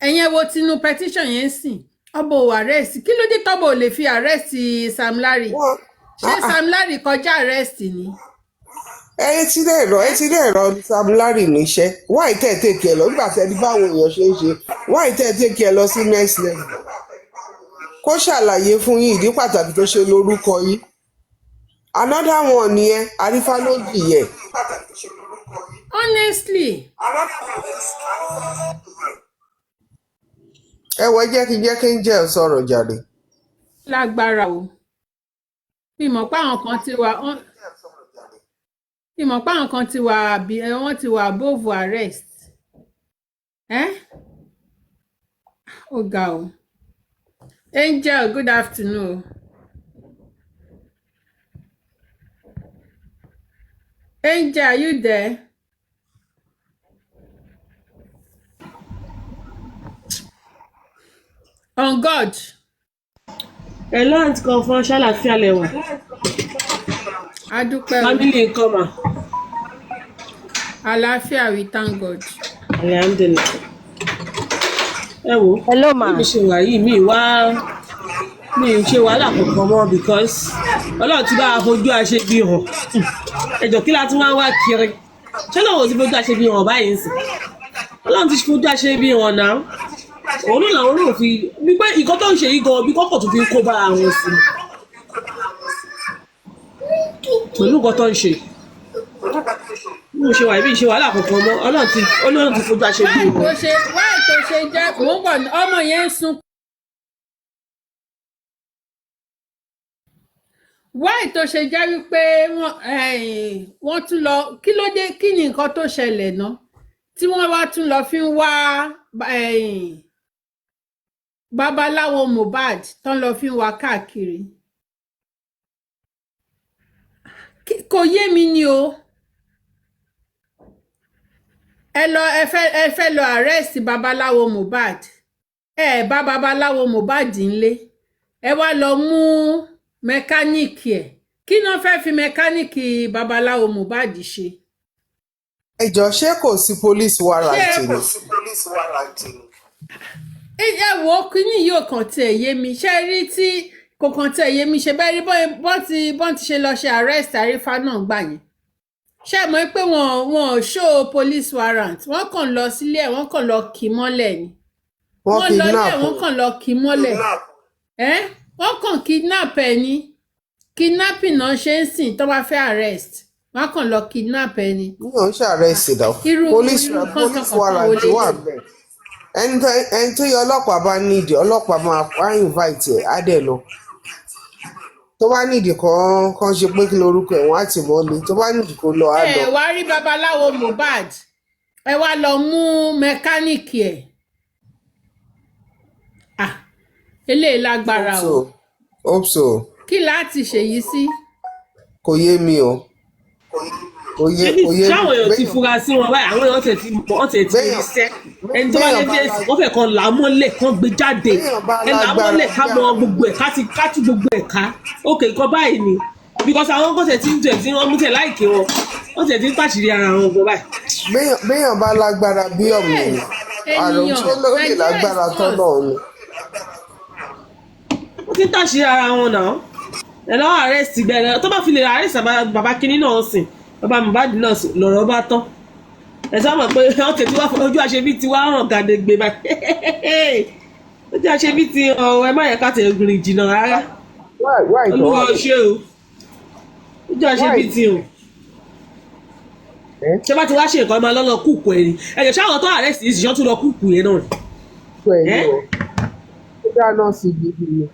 ẹ̀yẹn wo tinú petition yẹn sìn ọba ò arrest kí ló dé tọ́bọ̀ ò lè fi arrest Sam Larry ṣé Sam Larry kọjá arrest ni. ẹ ti dẹ̀ rọ Sam Larry níṣẹ́ wáì tẹ̀ tẹ̀kì ẹ lọ nígbà tẹ́lẹ̀ báwọn èèyàn ṣe ń ṣe wáì tẹ̀ tẹ̀kì ẹ lọ sí next level kó ṣàlàyé fún yín ìdí pàtàkì tó ṣe lórúkọ yín another one nìyẹn Arífá ló jìyẹ. honestly. ẹ wọ jẹ́ kí n jẹ́ sọ̀rọ̀ jàre. lágbára o ìmọ̀ páwọn kan ti wà wọ́n ti wà above arrest ó ga o. Angel, good afternoon. Angel, are you there? On God. Hello, Aunt Comfort, ṣàlàáfíà lẹ wà? Adúpẹ́ o. Family come. Àlàáfíà, we thank God. Alhamdulillah. Ẹ wo. Hello, ma. Mi ṣe wà yìí mi ò ṣe wàhálà kankan mọ́ because Ọlọ́run ti bá a fojú àṣebí hàn. Ẹjọ́ kí la tún wá kiri. Ṣé lọ́wọ́ ti fojú àṣebí hàn báyìí ń sìn? Ọlọ́run ti fojú àṣebí hàn náà. Òun náà làwọn náà fi wípé ìkọ́ tó ń ṣe yìí gan bí kọ́kọ́ tó fi ń kó bá àwọn sí. Pẹ̀lú nǹkan tó ń ṣe. Mo ṣe wà ibi ìṣe wàhálà kankan mọ́. Ọlọ́run ti fojú àṣebí hàn. Wáì tó ṣe jẹ́ mò ń bọ̀ ọmọ yẹn ń sun. Wáì tó ṣe jẹ́ wípé wọ́n tún lọ kí ló dé kí ni nǹkan tó ṣẹlẹ̀ náà tí wọ́n wá tún lọ fi ń wá babaláwo Mohbad tán lọ fi ń wá káàkiri. Kò yé mi ni o. Ẹ fẹ́ lọ arrest babaláwo Mohbad. Ẹ bá babaláwo Mohbad ńlé. Ẹ wá lọ mú mẹkáníìkì ẹ̀. Kí náà fẹ́ fi mẹkáníìkì babaláwo Mohbad ṣe? Ẹ jọ̀ọ́ ṣé kò sí police warrant ni? Ẹ wo kíní yóò kàn tiẹ̀ yé mi. Ṣé rí tí kò kàn tiẹ̀ yé mi ṣe bẹ́ẹ̀ rí bọ́n ti ṣe lọ ṣe arrest Àrífà náà gbà yẹn. Ṣé mọ̀ pé wọ́n show police warrant, wọ́n kàn lọ sílé ẹ̀, wọ́n kàn lọ kì í mọ́lẹ̀ ni. Wọ́n lọ ilé wọ́n kàn lọ kì í mọ́lẹ̀. Wọ́n kàn kidnap ẹ ní. Kidnapping náà ṣe ń sìn tó bá fẹ́ arrest. Wọ́n kàn lọ kidnap ẹ ní. Mi ò ń ṣe arrest náà. Police warrant wà bẹ́ẹ̀. Ẹni tó yẹ ọlọ́pàá bá nídìí, ọlọ́pàá máa invite ẹ̀ á dẹ̀ lọ. Tó bá nídìí kan ṣe pé kí lorúkọ ẹ̀ wọ́n á tì mọ́lé. Tó bá nídìí kó lọ á lọ. Ẹ wá rí babaláwo Mohbad. Ẹ wá lọ mú mẹkáníìkì ẹ̀. Eléyìí lágbára o. Hope so. Kí láti ṣèyí sí? Kò yé mi o. Kò yé mi. Ṣáwọn èèyàn ti fura sí wọn báyìí, àwọn èèyàn tẹ̀ ti rí iṣẹ́. Ẹni tó bá lè dé èsì, wọ́n fẹ́ kan làámọ́lẹ̀ kan gbé jáde. Ẹ làámọ́lẹ̀ ká mọ gbogbo ẹ̀ ká tú gbogbo ẹ̀ ká. Ókè nǹkan báyìí ni. Because àwọn kan tẹ̀ ti ń tẹ̀ tí wọ́n mú tẹ̀ láìkí wọn. Wọ́n tẹ̀ ti ń pàṣírí ara wọn gbọ́ báyìí. Béèyàn bá lágbára bí ọ̀mù àrùn tó lè lágbára tọ́lọ̀ ni. Wọ́n ti ń tàṣírí ara wọn náà. Ẹ lọ́wọ́ arrest bẹ̀rẹ̀ tó bá fi lè arrest bàbá kínní náà sìn. Bàbá Mohbad náà lọ̀rọ̀ bá tán. Ẹ sá mọ̀ pé wọ́n tẹ̀ tí ojú àṣebí ti wá hàn gàdégbé báyìí. Ojú àṣebí ti ẹ má yẹ ká tẹ̀ rìn jìnnà rárá. Olúwa ò ṣe o. Ojú àṣebí ti hàn. Ṣé bá ti wá ṣe nǹkan ẹ máa lọ́lọ́ kúùkù ẹ̀ ni? Ẹ̀jẹ̀ ṣáwọn tó arrest yìí sì ṣọ́ tún lọ kúùkù yẹn náà ni. Ó dáná sí gidi ni.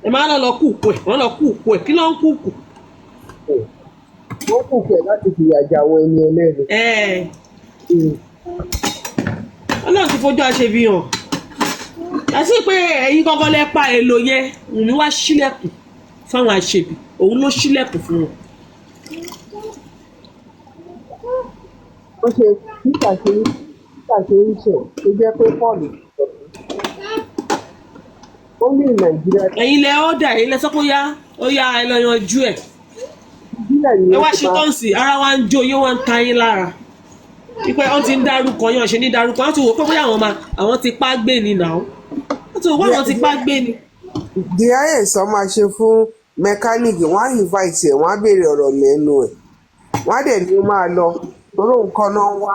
Ẹ máa lọ kúùkù ẹ̀, wọ́n lọ kúùkù ẹ̀, kí ló ń kúùkù? Wọ́n kúùkù ẹ̀ láti fìyà jẹ àwọn ẹni ẹlẹ́ni. Ọlọ́run ti fojú àṣebí hàn. Àti pé ẹ̀yin gangan lẹ pa èlò yẹn, Wùnmí wá ṣílẹ̀kùn fáwọn àṣebí, òun ló ṣílẹ̀kùn fún wọn. Ó ṣe nígbà ṣe ń ṣe tó jẹ́ pé Paul ó ní Nàìjíríà. Ẹ̀yin lẹ ọ́dà, ẹ̀yin lẹ sọ pé ó yá ẹ lọ yanjú ẹ̀. Ẹ wá ṣe tọ́ǹsì, ara wa ń jó yóò wá ń ta yín lára. Ipe wọ́n ti ń dárúkọ yàn ṣe ní dárúkọ, wọ́n ti wò pé bóyá àwọn ti pa gbé ni náà. Wọ́n ti wò pé àwọn ti pa gbé ni. The IS máa ṣe fún mẹkáníìkì, wọ́n á invite ẹ̀, wọ́n á béèrè ọ̀rọ̀ lẹ́nu ẹ̀. Wọ́n á dẹ̀ ní ó máa lọ, torí nǹkan náà wá.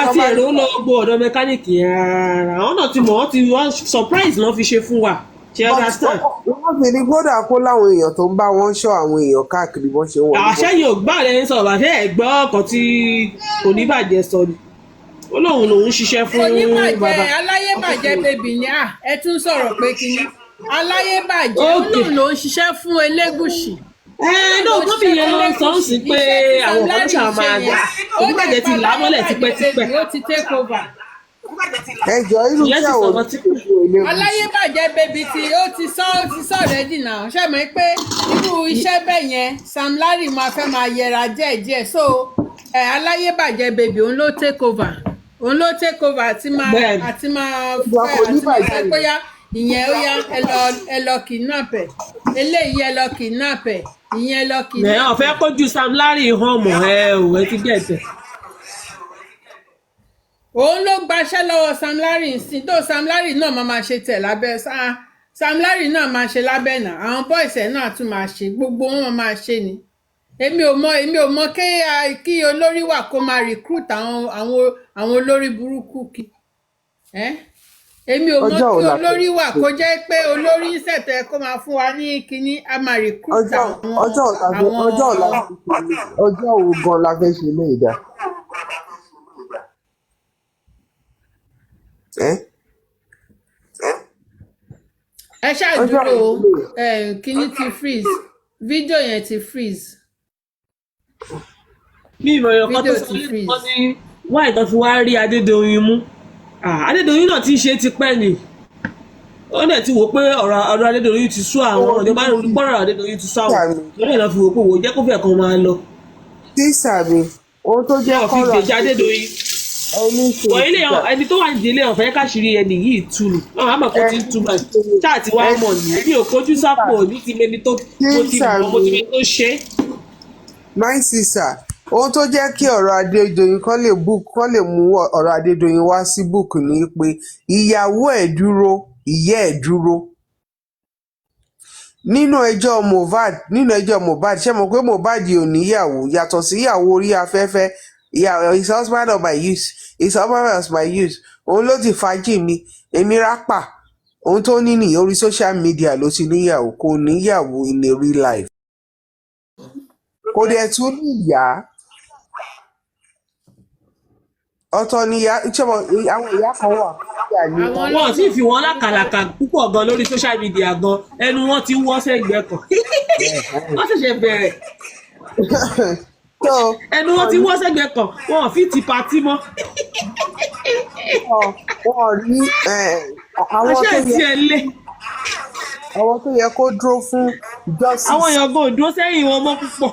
Àti èrò lọ gbọ́ ọ̀dọ̀ mẹkáníìkì rárá. Àwọn náà ti mọ̀ wọ́n surprise náà fi ṣe fún wa. Ṣé ẹ understand? Wọ́n fi ní gbọ́dọ̀ kó láwọn èèyàn tó ń bá wọn ṣọ́ àwọn èèyàn káàkiri bọ́n ṣe wọ̀. Àṣẹ yóò gbà lẹ́yìn sọ̀rọ̀ àṣẹ ẹ̀gbọ́ ọkàn tí oníbàjẹ́ sọ ni. Ó lóun lòun ṣiṣẹ́ fún bàbá. Oníbàjẹ́ aláyébàjẹ́ bèbí ni ẹ tún sọ̀rọ̀ pé kíní. Aláyébàjẹ́ olóhùn ló ń ṣiṣẹ́ fún Elégùṣì. Náà gómì yẹn ló ń sọ ń sìn pé àwọn kan ṣáà máa gbà. Oníbàjẹ́ ti là á mọ́lẹ̀ tipẹ́tipẹ́. Ó ti take over. Ẹjọ́ irú tí àwọn Aláyébàjẹ́ bèbí tí ó ti sọ rẹ́dì náà ṣe mọ̀ pé irú iṣẹ́ bẹ́ẹ̀ yẹn Sam Larry máa fẹ́ máa yẹra díẹ̀díẹ̀ so Aláyébàjẹ́ bèbí òun ló take over àti máa fẹ́ bóyá ìyẹn ó yá ẹ lọ kidnap ẹ eléyìí ẹ lọ kidnap ẹ ìyẹn lọ ẹ kidnap ọ̀fẹ́ kójú Sam Larry hàn mọ́ ẹ ti gẹ̀ẹ́tẹ̀. òun ló gbaṣẹ́ lọ́wọ́ Sam Larry nsìn tó Sam Larry náà máa ṣe tẹ̀ lábẹ́ Sam Larry náà máa ṣe lábẹ́ náà àwọn boys ẹ̀ náà tún máa ṣe gbogbo wọn máa ṣe ni èmi ò mọ kí olórí wà kó máa recruit àwọn olórí burúkú kí èmi ò mọ kí olórí wà kó jẹ́ pé olórí ṣẹ̀tẹ̀ kó máa fún wa ní kinní a máa recruit ọjọ́ wo gan la fẹ́ ṣe lé ìdá. ẹ ṣáà dúró kinní ti freeze fídíò yẹn ti freeze. mi ìmọ̀ èèyàn kan tó sọ lẹ́nu kan ní wá ìtàn fi wá rí Adédoyin mú Adédoyin náà ti ṣe tipẹ́ ni ó dẹ̀ ti wò pé ọ̀rọ̀ Adédoyin ti sú àwọn ọ̀dọ́ bá rí pọ́nrọ̀ Adédoyin ti sú àwọn lórí ẹ̀ lọ́ fi wò pé wò jẹ́ kó fẹ́ kan máa lọ. tíṣà mi ohun tó jẹ́ kọ́rọ̀ àti Adédoyin wọ́n ilé ẹni tó wà ní ìdílé ọ̀fẹ́ káṣírí ẹni yìí tú ni àwọn àmọ̀ kó ti ń túbà ṣáà tí wàá mọ̀ ní mi ò kojú sápò ní ti mẹni tó mo ti mẹni tó ṣe. my sister ohun tó jẹ́ kí ọ̀rọ̀ Adédoyin kán lè mú ọ̀rọ̀ Adédoyin wá sí book ni pé ìyàwó ẹ̀ dúró ìyá ẹ̀ dúró nínú ẹjọ́ Mohbad ṣé mo pé Mohbad ò níyàwó yàtọ̀ sí ìyàwó orí afẹ́fẹ́ his husband of my youth his husband of my youth òun ló ti fàájì mi èmi rápà ohun tó ní nìyẹn orí social media ló ti níyàwó kò níyàwó in a real life kò dẹ̀ tún níyà ọ̀tọ̀ níyà àwọn ìyá kan wà. wọ́n sì fi wọ́n lákàlàkà púpọ̀ gan lórí social media gan ẹnu wọn ti wọ́ sẹ́gbẹ̀ẹ́ kan wọ́n ṣẹ̀ṣẹ̀ bẹ̀rẹ̀ ẹnu wọn ti wọ́ sẹ́gbẹ̀ẹ́ kan wọn ò fi ti patí mọ́. wọ́n rí àwọn tó yẹ kó dúró fún justice. àwọn èèyàn gan ò dúró sẹ́yìn wọn mọ́ púpọ̀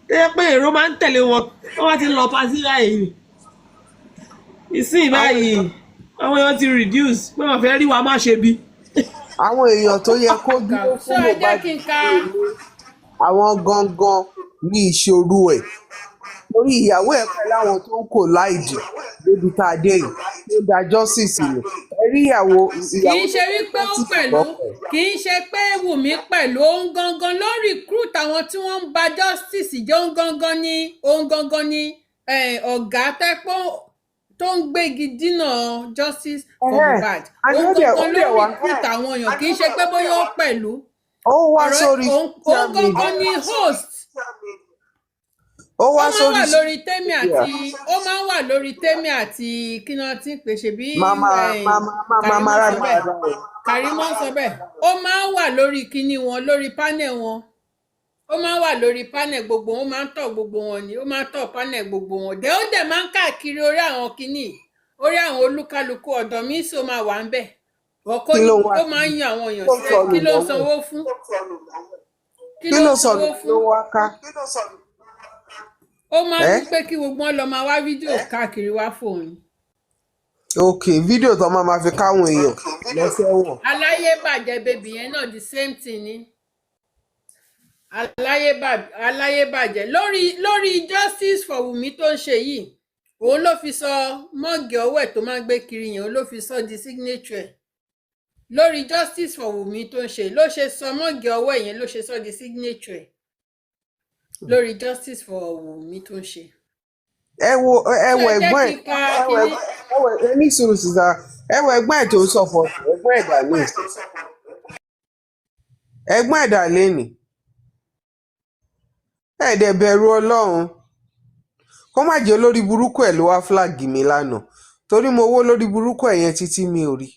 ṣé pé èrò máa ń tẹ̀lé wọn wọ́n bá ti lọ pàṣẹ báyìí ìsìn báyìí àwọn èèyàn ti reduce pé wọ́n fẹ́ rí wa má ṣe bí. àwọn èèyàn tó yẹ kó dúró fún Mohbad àwọn gangan ní ìṣòro ẹ̀ torí ìyàwó ẹ̀ pẹ̀lú àwọn tó ń kò láìdì débi tá a dé yìí tó da justice nù ẹ̀rí ìyàwó. kì í ṣe wípé ó pẹ̀lú kì í ṣe pé Wùmí pẹ̀lú òun gangan ló recruit àwọn tí wọ́n ń ba justice jẹ́ òun gangan ní ọ̀gá tẹ́pọ̀ tó ń gbégi dínà justice for Mohbad òun gangan ló recruit àwọn èèyàn kì í ṣe pé bóyá ó pẹ̀lú òun gangan ní host. ó wá sórí ó máa ń wà lórí Tẹ́mi àti kí náà tí ń pè ṣe bí Kàrímọ́ sọ bẹ́ẹ̀ ó máa ń wà lórí kíní wọn lórí panel wọn ó máa ń wà lórí panel gbogbo wọn ó máa ń tọ̀ gbogbo wọn ni ó máa ń tọ̀ panel gbogbo wọn ó dẹ̀ máa ń káàkiri orí àwọn kíní orí àwọn olúkálukú ọ̀dọ̀ mi sì ó máa wà ń bẹ̀ ọkọ ni ó máa ń yan àwọn èèyàn sílẹ̀ kí ló ń sanwó fún kí ló sanwó fún ó máa ń pé kí gbogbo wọn lọ máa wá fídíò káàkiri wá fóun. ok fídíò tó máa fi káwọn èèyàn lọ́sẹ̀wọ̀n. aláyébàjẹ́ bèbí yẹn náà the same thing ni aláyébàjẹ́ lórí justice for Wùmí tó ń ṣe yìí òun ló fi sọ mọ́ọ̀gì ọwọ́ ẹ̀ tó máa ń gbé kiri yẹn òun ló fi sọ di signature ẹ̀ lórí justice for Wùmí tó ń ṣe ló ṣe sọ mọ́ọ̀gì ọwọ́ ẹ̀ yẹn ló ṣe sọ di signature ẹ̀ lórí justice for Wùmí tó ń ṣe. ẹ wo ẹ̀gbọ́n ẹ ní sùúrù sísá ẹ wo ẹ̀gbọ́n ẹ tó ń sọ fún ẹ̀gbọ́n ẹ̀dá ní ẹ̀gbọ́n ẹ̀dá lẹni ẹdẹ bẹ̀rù Ọlọ́run kó má jẹ́ olórí burúkú ẹ ló wá flag mi lánàá torí mo wó lórí burúkú ẹ yẹn títí mi ò rí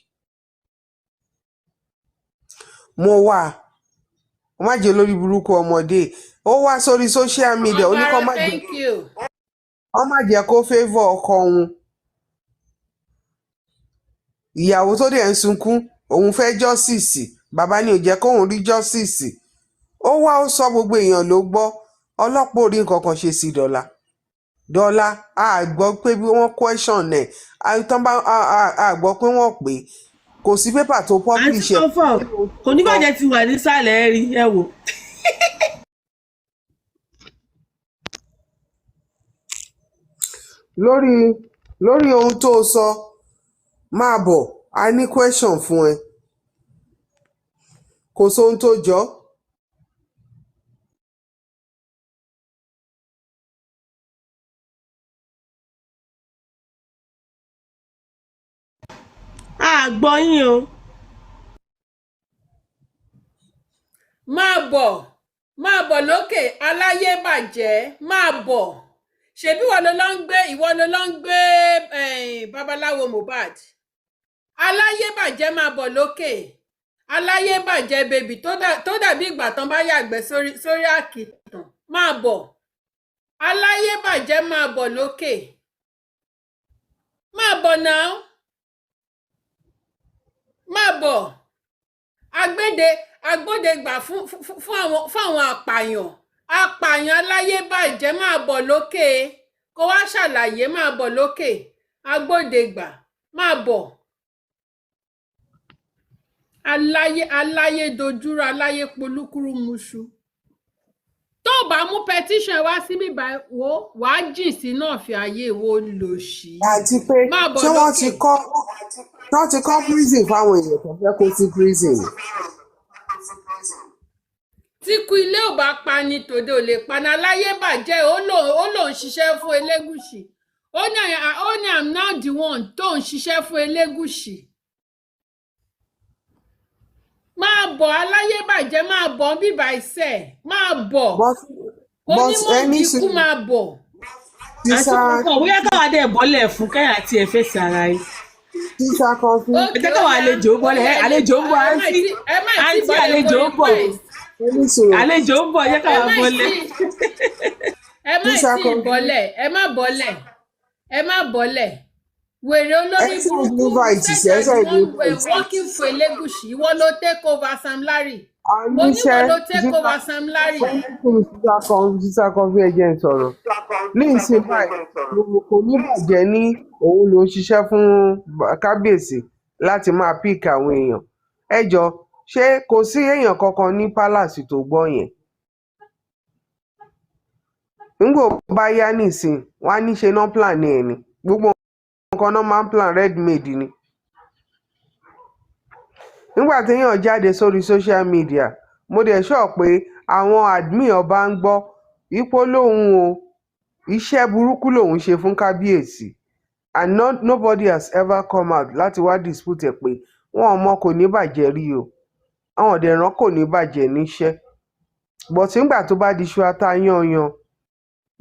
mo wà ó má jẹ́ olórí burúkú ọmọdé ó wá sórí social media ó ní kó má jẹ́ kó favour ọkọ òun ìyàwó tó dẹ̀ ń sunkún òun fẹ́ justice bàbá ni ò jẹ́ kóun rí justice ó wá ó sọ gbogbo èèyàn ló gbọ́ ọlọ́pàá ò rí nǹkan kan ṣe sí dọ́là a gbọ́ pé bí wọ́n question ẹ̀ a gbọ́ pé wọ́n pè kò sí pépà tó publish ẹ̀. kò ní bàjẹ́ ti wà nísàlẹ̀ rí ẹ wò. lórí lórí ohun tó sọ máa bọ̀ a ní question fún ẹ kò sóhun tó jọ. a gbọ́ yín o. máa bọ̀ lókè aláyé bàjẹ́ máa bọ̀ ṣebí ìwọ ló lọ ń gbé babaláwo Mohbad aláyé bàjẹ́ máa bọ̀ lókè aláyé bàjẹ́ bèbí tó dàbí ìgbà tán bá yàgbẹ́ sórí àkìtàn máa bọ̀ aláyé bàjẹ́ máa bọ̀ lókè máa bọ̀ náà máa bọ̀ agbódegbà fún àwọn apààyàn aláyé bàjẹ́ máa bọ̀ lókè kó wá ṣàlàyé máa bọ̀ lókè agbódegbà máa bọ̀ aláyé dojúrú aláyé polúkúrú muṣu tó bá mú petition wá síbí báyìí wo wàá jì sí náà fi ayé wo lò sí. àti pé ṣé wọ́n ti kọ́ prison fáwọn èèyàn tó fẹ́ kó sí prison. tí kú ilé ò bá pa ni tòde ò lè paná aláyé bàjẹ́ ó lòun ṣiṣẹ́ fún Elégùṣì ó ní I'm now the one tó ń ṣiṣẹ́ fún Elégùṣì máa bọ̀ aláyé bàjẹ́ máa bọ̀ bíbá iṣẹ́ máa bọ̀ onímọ̀ ìdínkù máa bọ̀. àti bóyá káwa dẹ̀ bọ́lẹ̀ fún kẹ́yà àti ẹ̀fẹ́ sàrà yìí. tíṣà kan fún. ẹ jẹ́ káwa àlejò bọ́lẹ̀ àlejò ń bọ̀ àǹtí àlejò ń bọ̀ àlejò ń bọ̀ yẹ káwa bọ́lẹ̀. ẹ má bọ́lẹ̀ wèrè olórí burúkú working for Elégùṣì ìwọ ló take over Sam Larry oníwọ ló take over Sam Larry. tíṣà kan fi ẹjẹ sọ̀rọ̀ ní ìsìn báyìí kò ní bàjẹ́ ní òun ló ń ṣiṣẹ́ fún kábíyèsí láti máa pík àwọn èèyàn ẹ jọ ṣé kò sí èèyàn kankan ní palace tó gbọ́ yẹn nígbà bá yá nísìn wọn á ní ṣe náà plan ní ẹni gbogbo nǹkan náà máa ń plan red made ni nígbà téèyàn jáde sórí social media mo dẹ̀ sọ pé àwọn admin ọba ń gbọ́ ipò lòun o iṣẹ́ burúkú lòun ṣe fún kábíyèsí and nobody has ever come out láti wá dispute ẹ̀ pé wọn ọmọ kò ní bàjẹ́ rí o àwọn ọ̀dẹ̀ràn kò ní bàjẹ́ níṣẹ́ but nígbà tó bá di iṣu ata yanyan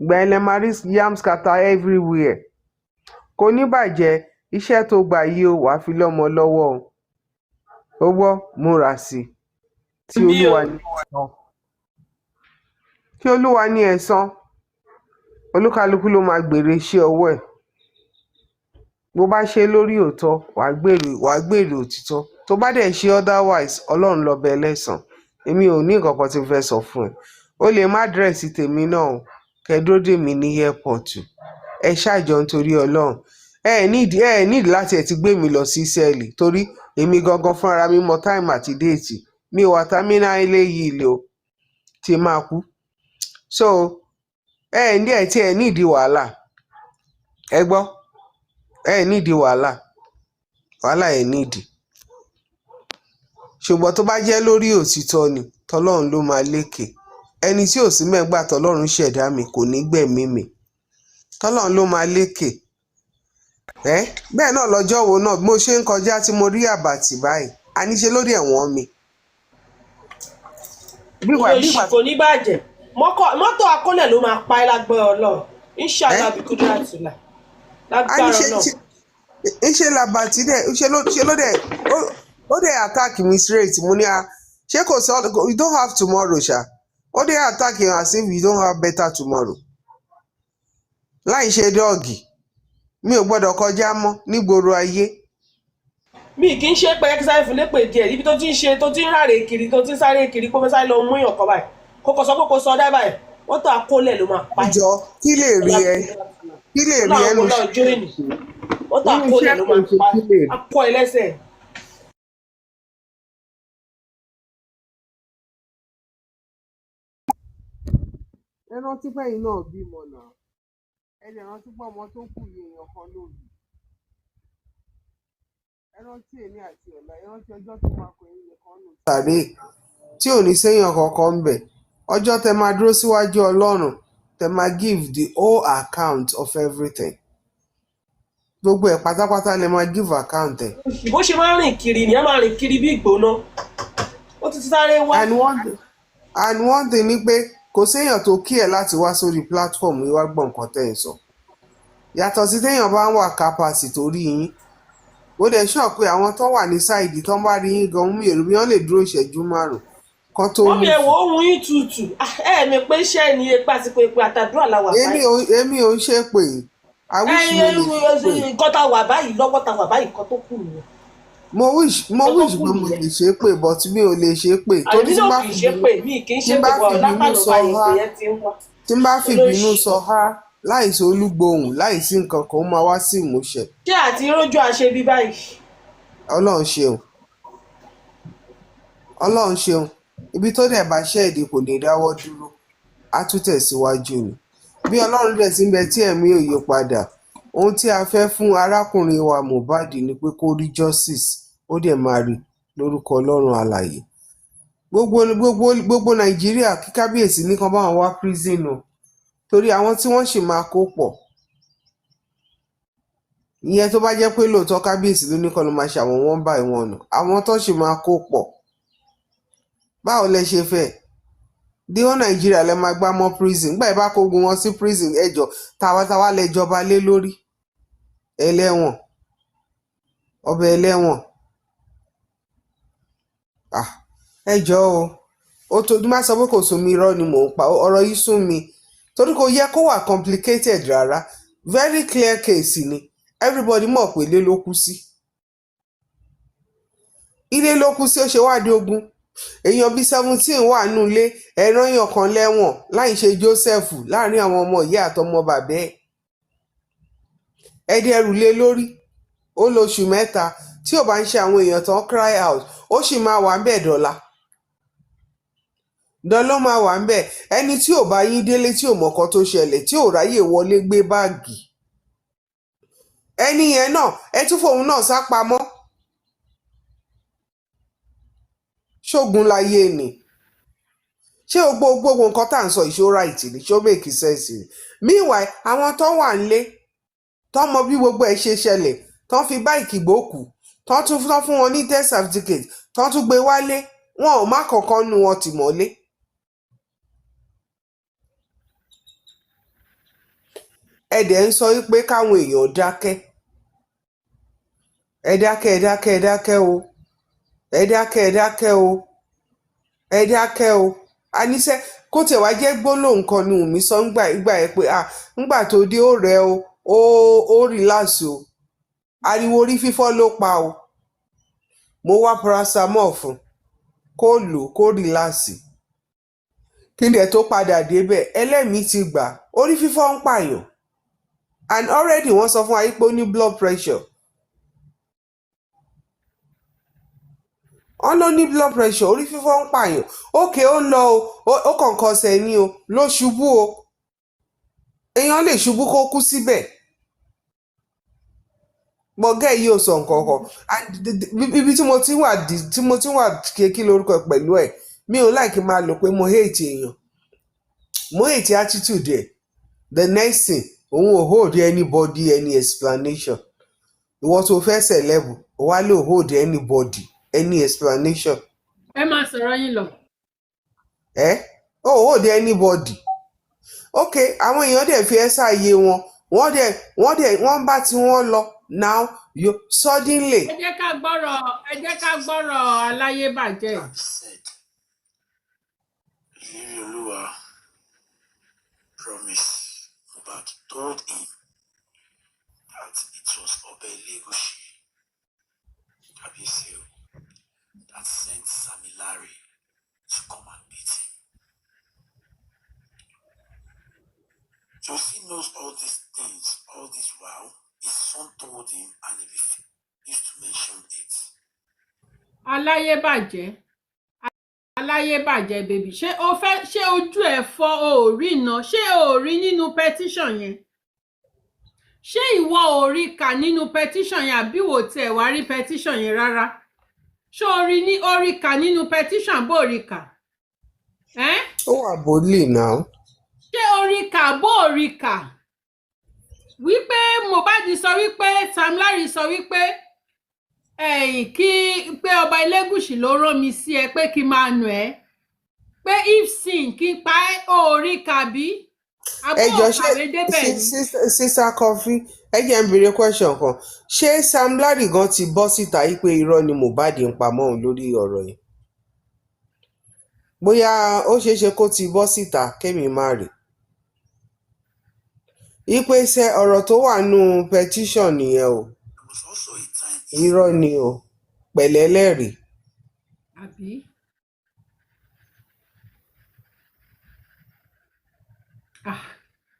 gbà ilẹ̀ máa rí yam scatter everywhere kò ní bàjẹ́ iṣẹ́ tó gbà yìí o wàá fi lọ́mọ lọ́wọ́ o ó gbọ́ múra sí tí olúwa ní ẹ̀san olúkálukú ló máa gbèrè iṣẹ́ ọwọ́ ẹ̀ bó bá ṣe lórí òótọ́ wàá gbèrè òtítọ́ tó bá dẹ̀ ṣe otherwise ọlọ́run lọ́bẹ̀ ẹlẹ́san èmi ò ní nǹkan kan tí mo fẹ́ sọ fún ẹ o lè má dírẹ̀sì tèmi náà kẹ́dúró dè mí ní airport ẹ ṣàjọ nítorí ọlọ́run ẹ nídìí láti ẹ̀ ti gbé mi lọ sí sẹ́ẹ̀lì torí èmi gangan fúnra mi mọ táìmù àti déètì mi ò wà támínà eléyìí ilé o tí máa kú so ẹ nídìí wàhálà ẹ gbọ́ ẹ nídìí wàhálà ẹ nídìí ṣùgbọ́n tó bá jẹ́ lórí òtítọ́ ni tọlọ́run ló máa lékè ẹni tí ò sí mẹ́gbà tọlọ́run ṣẹ̀dá mi kò ní gbẹ̀mí mi tọlọ́run ló máa lékè bẹ́ẹ̀ náà lọ́jọ́ wo náà bí mo ṣe ń kọjá tí mo rí àbàtì báyìí àníṣe lórí ẹ̀wọ̀n mi. kò ní bàjẹ́ mọ́tò akọ́lẹ̀ ló máa pa ẹ́ lágbára ọlọ́run inshallah bí kúndé àtúnlá lágbára ọlọ́run. ṣe làbàtì dẹ̀ ṣe ló dẹ̀ ó dẹ̀ attack me straight mo ní a ṣé kò sọ you don't have tomorrow ṣá ó dẹ̀ attack you as if you don't have better tomorrow láì ṣe dọ́ọ̀gì mi ò gbọ́dọ̀ kọjá mọ́ nígboro ayé. mi kì í ṣe pé ẹkí sáré fún lépè díẹ̀ ibi tó ti ń ṣe tó ti ń rárẹ̀ kiri tó ti ń sáré kiri kó fẹ́ sáré lọ mú èèyàn kan báyìí kókò sọ kókò sọ dá báyìí wọ́n tó àkólẹ̀ ló máa pa ẹ́. ìjọ kí lè rí ẹ nu wọ́n tó àkólẹ̀ ló máa pa ẹ́ akọ ẹ lẹ́sẹ̀. ẹ rántí pẹ́yìn náà bímọ náà ẹni rántí pé ọmọ tó kù yìí èèyàn kan lóru ẹ rántí èmi àti ọ̀la ẹ rántí ọjọ́ tó máa kọ ẹ̀yìn nìkan nù. sàré tí ò ní séèyàn kankan ń bẹ̀ ọjọ́ tẹ máa dúró síwájú Ọlọ́run tẹ máa give the whole account of everything gbogbo ẹ̀ pátápátá lè máa give account ẹ̀. bó ṣe máa ń rìn kiri ni a máa rìn kiri bí ìgbóná ó ti sáré wá. and one thing ni pé kò séèyàn tó kí ẹ láti wá sórí platform yìí wá gbọ́ nǹkan tẹ́ ẹ̀ sọ yàtọ̀ sí téèyàn bá ń wà kápásì torí yín ó dẹ̀ sọ pé àwọn tó wà ní sáìdì tó ń bá rí yín gan mí èrò bí wọ́n lè dúró ìṣẹ́jú márùn kan tó wọ́n mi ẹ̀wọ̀ ohun yín tutù mi pé iṣẹ́ ni epa àti pé àtàdúrà la wà báyìí. èmi ò ń ṣe pé nǹkan tá a wà báyìí lọ́wọ́ tá a wà báyìí nǹkan tó kù nìyẹn. mo wish pé mo lè ṣe pé but mi ò lè ṣe pé torí tí n bá fi bínú sọ ha láìsí olúgbòhùn láìsí nǹkan kan ó máa wá sí ìmúṣẹ. ṣé àti rójú àṣẹ bí báyìí. Ọlọ́run ṣeun ibi tó dẹ̀ bá ṣẹ́ẹ̀dì kò ní dáwọ́ dúró á tún tẹ̀síwájú ni bí Ọlọ́run dẹ̀ sí ń bẹ tí ẹ̀mí ò yí padà ohun tí a fẹ́ fún arákùnrin wa Mohbad ni pé kó rí justice ó dẹ̀ máa rí lórúkọ Ọlọ́run alààyè gbogbo Nàìjíríà kí kábíyèsí ní kan bá wọn wá prison o torí àwọn tí wọ́n sì máa kó pọ̀ ìyẹn tó bá jẹ́ pé lóòótọ́ kábíyèsí ló ní kan ló máa ṣe àwọn one by one àwọn tó sì máa kó pọ̀ báwo lẹ ṣe fẹ́ díwọ́n Nàìjíríà lẹ máa gbá mọ́ prison gbà ìbá kógun wọn sí prison ẹjọ́ tàwátàwá lẹ jọba lé lórí ẹlẹ́wọ̀n ọbẹ̀ ẹlẹ́wọ̀n ẹjọ́ o tó má sọ pé kò sún mi irọ́ ni mò ń pa ọ̀rọ̀ yìí sún mi torí kò yẹ kó wà complicated rárá very clear case ni everybody mọ̀ pé ilé ló kú sí ó ṣe wádìí ogun èèyàn bíi 17 wà nínú ilé ẹran èèyàn kan lẹ́wọ̀n láì ṣe Joseph láàrin àwọn ọmọ ìyá àtọmọ bàbá ẹ̀ ẹdí ẹrù lé lórí ó lóṣù mẹ́ta tí ò bá ń ṣe àwọn èèyàn tán cry out ó sì máa wà ń bẹ̀ dọ́là máa wà ń bẹ̀ ẹni tí ò bá yín délé tí ò mọ̀kan tó ṣẹlẹ̀ tí ò ráyè wọlé gbé báàgì ẹni yẹn náà ẹ tún fòun náà sá pamọ́ ṣógun láyé ni ṣé gbogbo nǹkan tá à ń sọ ìṣó right ni ṣó make sense ni meanwhile àwọn tó wà nílé tó mọ bí gbogbo ẹ̀ ṣe ṣẹlẹ̀ tó fi báìkì gbókù tó tún fún wọn ní death certificate tó tún gbé wálé wọn ò má kankan nu wọn tì mọ́lé. ẹ̀dẹ̀ ń sọ wípé káwọn èèyàn dákẹ́ ẹ dákẹ́ o ẹ dákẹ́ o àníṣe kó tẹ̀ wá jẹ́ gbólóhùn kan ni Wùnmí sọ ńgbà ẹ pé ńgbà tó dé ó rẹ̀ ó relax o ariwo orí fífọ́ ló pa o mo wá paracetamol fún kó lò kó relax kí ni ẹ̀ tó padà débẹ̀ ẹlẹ́mìí ti gbà orí fífọ́ ń pààyàn and already wọ́n sọ fún wa pé ó ní blood pressure wọ́n ló ní blood pressure orí fífọ́ ń pààyàn ókè ó lọ ó kàn kọsẹ̀ ni o ló ṣubú o èèyàn lè ṣubú kó kú síbẹ̀ gbọ̀ngẹ́ yìí ò sọ nǹkan kan ibi tí mo ti wà kéèkì lórúkọ pẹ̀lú ẹ̀ mi ò láìkí máa lò pé mo hate èèyàn mo hate attitude ẹ̀ the next thing òun ò hold anybody any explanation ìwọ tó fẹ́ celeb ó wá lè hold anybody any explanation. ẹ máa sọ̀rọ̀ yín lọ. hold anybody ok àwọn èèyàn dẹ̀ fi ẹ́ sáàyè wọ́n bá tí wọ́n lọ now you suddenly. ẹ jẹ́ ká gbọ́rọ̀ aláyébàjẹ́. Ìlérí Olúwa promise Mohbad told him that it was Ọba Elegushi Kabiyesi that sent Sami Larry to come and beat him. Josie knows all these things all this while. His son told him and he refused to mention it. Aláyébàjẹ́ bèbí ṣé ojú ẹ̀ fọ́ o ò rí iná ṣé o ò rí nínú petition yẹn ṣé ìwọ ò rí kà nínú petition yẹn àbí wò tiẹ̀ wá rí petition yẹn rárá? ṣé o rí kà nínú petition bó rí kà? ó wà bólì náà. ṣé o rí kà bó rí kà? wípé Mohbad sọ wípé Sam Larry sọ wípé kí pé ọba Elégùṣì ló rán mi sí ẹ pé kí n máa nù ẹ́ pé if sin kí n pa ẹ́ ò rí kàbí ẹjọ sísá kọfí ẹjẹ ń béèrè question kan ṣé Sam Larry gan ti bọ́ síta yìí pé irọ́ ni Mohbad ń pamọ́ òun lórí ọ̀rọ̀ yìí bóyá ó ṣeé ṣe kó ti bọ́ síta kémi má rè ipe ṣe ọ̀rọ̀ tó wà nù petition nìyẹn o irọ́ ni o pẹ̀lẹ́ lẹ́rìí. àbí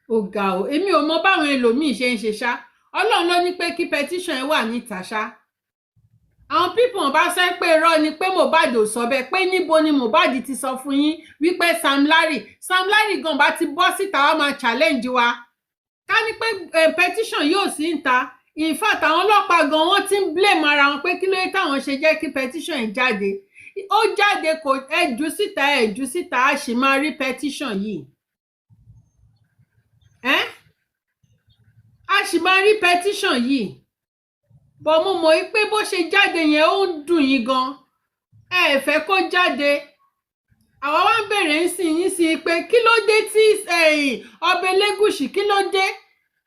ó ga o èmi ò mọ báwọn ẹlòmíín ṣe ń ṣe ṣá Ọlọ́run ló ní pé kí petition ẹ wà níta ṣá àwọn pípọ̀n bá sẹ́ pé irọ́ ni pé Mohbad ò sọ bẹ́ẹ̀ pé níbo ni Mohbad ti sọ fún yín wípé Sam Larry gan bá ti bọ́ síta wá máa challenge wa ká ní pé petition yóò sí ń ta in fact àwọn ọlọ́pàá gan wọ́n ti ń blame ara wọn pé kí ló yẹ táwọn ṣe jẹ́ kí petition yìí jáde ó jáde kò ẹ̀jú síta a sì máa rí petition yìí a sì máa rí petition yìí bọ́ mo mọ̀ pé bó ṣe jáde yẹn ó ń dùn yín gan ẹ fẹ́ kó jáde àwa wá ń bèrè ń sìn yín sí pé kí ló dé tí ọba Elégùṣì kí ló dé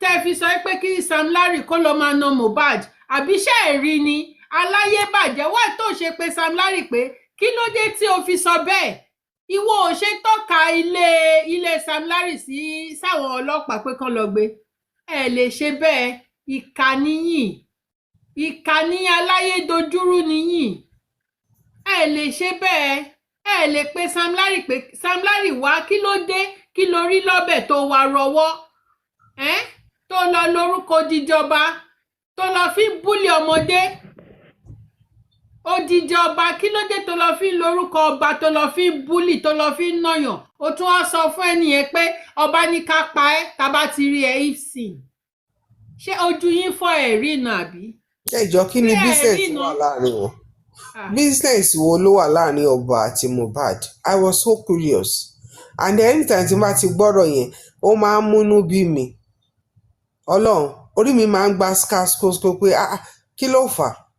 tẹ́ fi sọ pé kí Sam Larry kó lọ máa na Mohbad àbí ṣé ẹ rí ni aláyébàjẹ́ wà tó ṣe pé Sam Larry pé kí ló dé tí o fi sọ bẹ́ẹ̀ ìwọ ò ṣe tọ́ka ilé Sam Larry sáwọn ọlọ́pàá pé kán lọ gbé ẹ lè ṣe bẹ́ẹ̀ ìkànnì aláyédojúrú nìyí ẹ lè ṣe bẹ́ẹ̀ ẹ lè pe Sam Larry pé Sam Larry wá kí ló dé kí ló rí lọ́bẹ̀ tó wà rọwọ́ tó lọ lórúkọ díjọba tó lọ fi búlì ọmọdé odidi ọba kí ló dé tó lọ fi lórúkọ ọba tó lọ fi búlì tó lọ fi nàyàn ó tún wá sọ fún ẹnìyẹn pé ọba ní ká pa ẹ́ tá bá ti rí ẹ ifsin ṣé ojú yín fọ́ ẹ̀rí náà àbí. ẹjọ kí ni business wà láàrin wọn business wo ló wà láàrin ọba àti Mohbad I was so curious and anytime tí n bá ti gbọ́rọ̀ yẹn ó máa ń múnú bí mi Ọlọ́run orí mi máa ń gba scarce pé kí ló fà á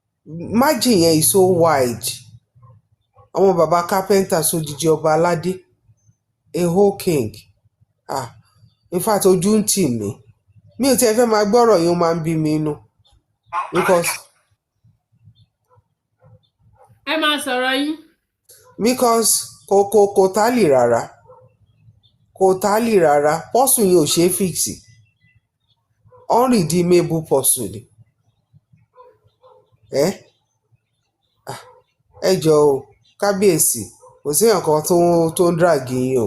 margin yẹn is so wide àwọn baba carpenter sódìdí ọba aládé a whole king in fact ojú ń tì mí mi ò tiẹ̀ fẹ́ máa gbọ́rọ̀ yẹn ó máa ń bí mi inú because ẹ máa sọ̀rọ̀ yín. because kò tálì rárá pọ́sù yẹn ò ṣeé fìksì unredeemable pọ́sù ni ẹ jọ̀ọ́ o kábíyèsí kò sí nǹkan tó ń dragi yín o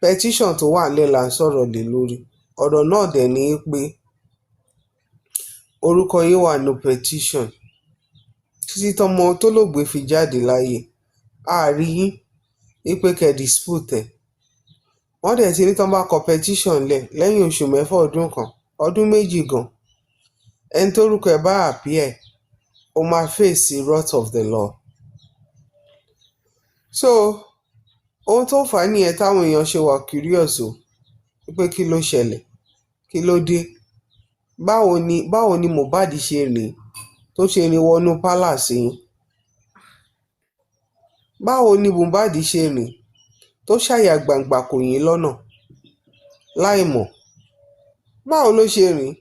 petition tó wà nílẹ̀ là ń sọ̀rọ̀ lé lórí ọ̀rọ̀ náà dẹ̀ ní pé orúkọ yín wà ní petition títí tọmọ tó lògbé fi jáde láyé àárí yín wípé kẹ́ dispute ẹ̀ wọ́n dẹ̀ ti ní tán bá kọ petition lẹ́yìn oṣù mẹ́fà ọdún kan ọdún méjì gan ẹni tórúkọ ẹ̀ bá appear ó máa face wrath of the law so ohun tó fà á nìyẹn táwọn èèyàn ṣe wà curious o pé kí ló ṣẹlẹ̀ kí ló dé báwo ni Mohbad ṣe rìn tó ṣe rìn wọnú palace yín báwo ni Mohbad ṣe rìn tó ṣàyà gbàǹgbà kò yín lọ́nà láì mọ̀ báwo ló ṣe rìn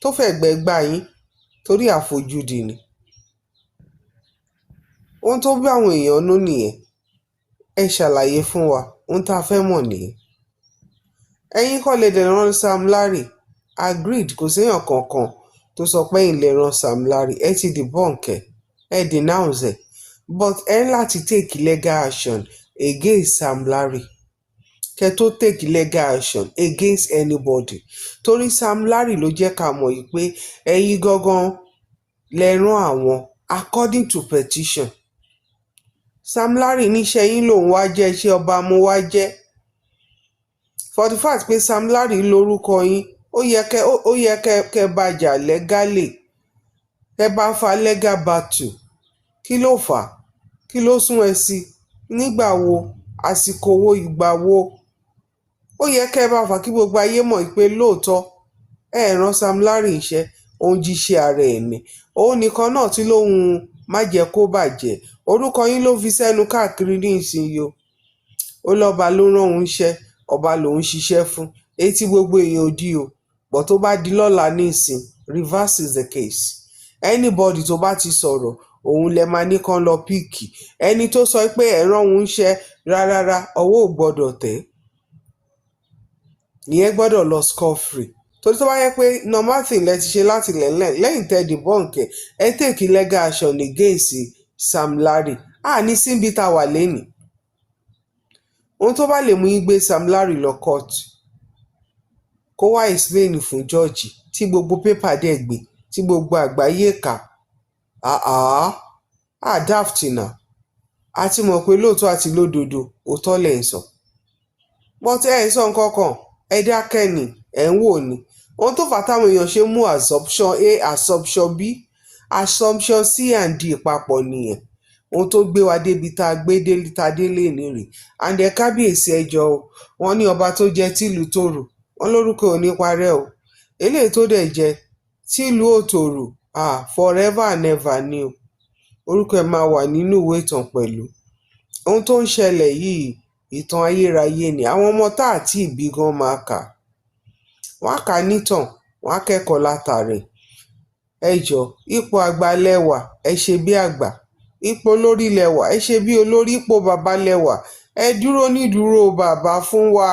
tó fẹ̀gbẹ́ gbá yín torí àfojúdi ni ohun tó bí àwọn èèyàn nú nìyẹn ẹ ṣàlàyé fún wa ohun tá a fẹ́ mọ̀ nìyẹn ẹ̀yin kọ́ lè dẹ̀ rán Sam Larry agreed kò séèyàn kankan tó sọ pé ilẹ̀ ran Sam Larry ẹ ti debunk ẹ denounce but ẹ láti take legal action against Sam Larry kẹ tó take legal action against anybody torí Sam Larry ló jẹ́ ká mọ̀ yìí pé ẹ̀yin gangan lẹ rán àwọn according to petition Sam Larry níṣẹ́ yín lòun wá jẹ́ iṣẹ́ ọba mú wá jẹ́ for the fact pé Sam Larry lórúkọ yín ó yẹ kẹ́ bá jà lẹ́gálì, kẹ́ bá fa legal battle. Kí ló fà á? Kí ló sún ẹ sí? Nígbà wo? Àsìkò wo? Ìgbà wo? Ó yẹ kẹ́ bá fà kí gbogbo ayé mọ̀ pé lóòótọ́ rán Sam Larry iṣẹ́, òun jíṣẹ́ ara ẹ̀ ni. Òun nìkan náà tí lóhun má jẹ́ kó bàjẹ́. Orúkọ yín ló fi sẹ́nu káàkiri ní ìsinyìí o. Ó lọ́ba ló rán òun iṣẹ́, ọba lòun ṣiṣẹ́ fún. Etí gbogbo èèyàn ò dí o. Bọ̀ tó bá di lọ́la ní ìsìn, reverse is the case. Anybody tó bá ti sọ̀rọ̀, òun lẹ máa ní kán lọ píìkì. Ẹni tó sọ pé rán òun iṣẹ́ rárá, ọwọ́ ò gbọ́dọ̀ tẹ̀. Ìyẹn gbọ́dọ̀ lọ score free. Torí tó bá yẹ pé normal thing lẹ ti ṣe láti lẹ́yìn tẹ́ debunk ẹ take legal action against Sam Larry. Ní síbi tá a wà lẹ́nìí. Ohun tó bá lè mú yín gbé Sam Larry lọ court, kó wá explain fún jọ́ọ̀jì tí gbogbo pépà dẹ̀ gbé, tí gbogbo àgbáyé kà. Daft náà. A ti mọ̀ pé lóòótọ́ àti lódodo òótọ́ lẹ̀ ń sọ. But ẹ̀ ń sọ nǹkan kan, ẹ dákẹ́ ni, ẹ̀ ń wò ni. Ohun tó fà táwọn èèyàn ṣe mú assumption A, assumption B, assumption C and D papọ̀ nìyẹn. Ohun tó gbé wa débi tá a gbé délé ní rè. And kábíyèsí ẹjọ́ o, wọ́n ní ọba tó jẹ tìlú tòrò, wọ́n lórúkọ ò ní parẹ́ o. Eléyìí tó dẹ̀ jẹ tìlú òtòrò, forever and ever ni o. Orúkọ ẹ̀ máa wà nínú ìwé ìtàn pẹ̀lú. Ohun tó ń ṣẹlẹ̀ yìí, ìtàn ayérayé ni. Àwọn ọmọ tá àti ìbí gan máa kà. Wọ́n á kà nítàn, wọ́n á kẹ́kọ̀ọ́ látàrí. Ẹ jọ̀ọ́, ipò àgbà lẹ́wà, ẹ ṣe bí àgbà. Ipò olórí lẹ́wà, ẹ ṣe bí olórí. Ipò bàbá lẹ́wà, ẹ dúró nídúró bàbá fún wa.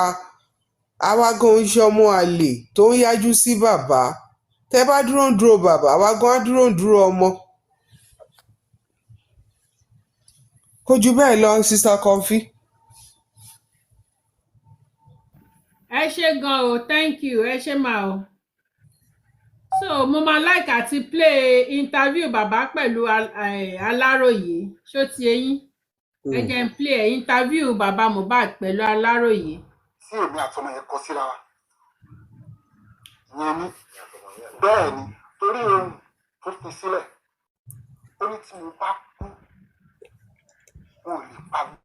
Àwa gan ń ṣọmọ àlè tó ń yájú sí bàbá. Tẹ́ bá dúró ń dúró bàbá, àwa gan á dúró ń dúró ọmọ. Kò jù bẹ́ẹ̀ lọ, Sister Comfy. ẹ ṣé gan o, thank you, ẹ ṣé máa o. So mo máa like àti play interview bàbá pẹ̀lú Aláròyé, ṣó ti eyín? Ẹ jẹ́ n play interview bàbá Mohbad pẹ̀lú Aláròyé. Sí èmi àtọmọ yẹn kọ síra wa. Ìyẹn ni bẹ́ẹ̀ ni torí ohun tó fi sílẹ̀ ó ní tí mo bá kú wọn ò lè pa mí.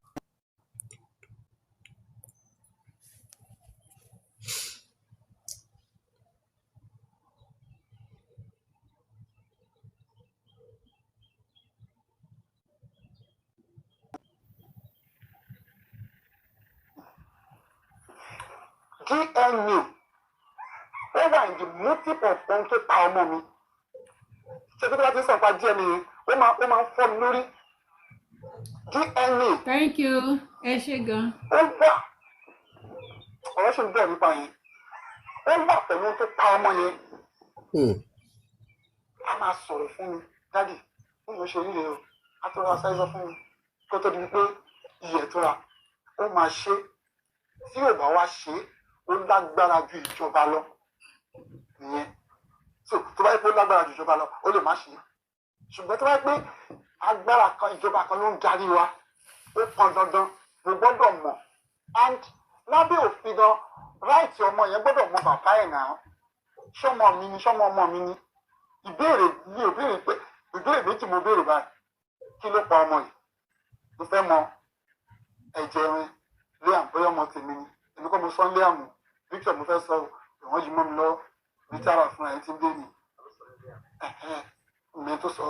DNA ó wà ní multiple ohun tó pa ọmọ mi. Ṣé bí wọ́n ti sọ pa DNA yẹn ó máa ń fọ́ mi lórí. DNA. Thank you, ẹ ṣé gan. Ó wà ọ̀rọ̀ ṣe ń bọ̀ nípa yẹn. Ó wà pẹ̀lú ohun tó pa ọmọ yẹn. A máa sọ̀rọ̀ fún mi dádì bí mo ṣe ríre o a tó ra sáyẹ́sọ fún mi kó tó di pé iyẹ̀ tó ra ó máa ṣe tí ò bá wá ṣe ó lágbára ju ìjọba lọ nìyẹn so tó bá yẹ pé ó lágbára ju ìjọba lọ ó lè má ṣe ṣùgbọ́n tó bá yẹ pé agbára kan ìjọba kan ló ń darí wa ó pọn dandan mo gbọ́dọ̀ mọ̀ and lábẹ́ òfin gan ráìtì ọmọ yẹn gbọ́dọ̀ mọ bàbá ẹ̀ náà ṣọmọ mi ni ṣọmọ ọmọ mi ni ìbéèrè mi ò béèrè pé ìbéèrè méjì mo béèrè báyìí kí ló pa ọmọ yìí mo fẹ́ mọ ẹ̀jẹ̀ rẹ̀ Liam bóyá ọmọ tèmi ni èmi kọ́ mo sọ Liam Victor mo fẹ́ sọ ìwọ́n yìí mọ́ mi lọ́wọ́ bí tára fúnra ẹ̀ ti ń dé ni ìmẹ̀ tó sọ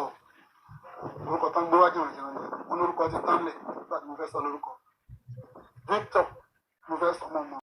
orúkọ tán gbé wájú ìrìnàjò ni wọn lórúkọ ti tán lẹ̀ nígbà tí mo fẹ́ sọ lórúkọ Victor mo fẹ́ sọ ọmọ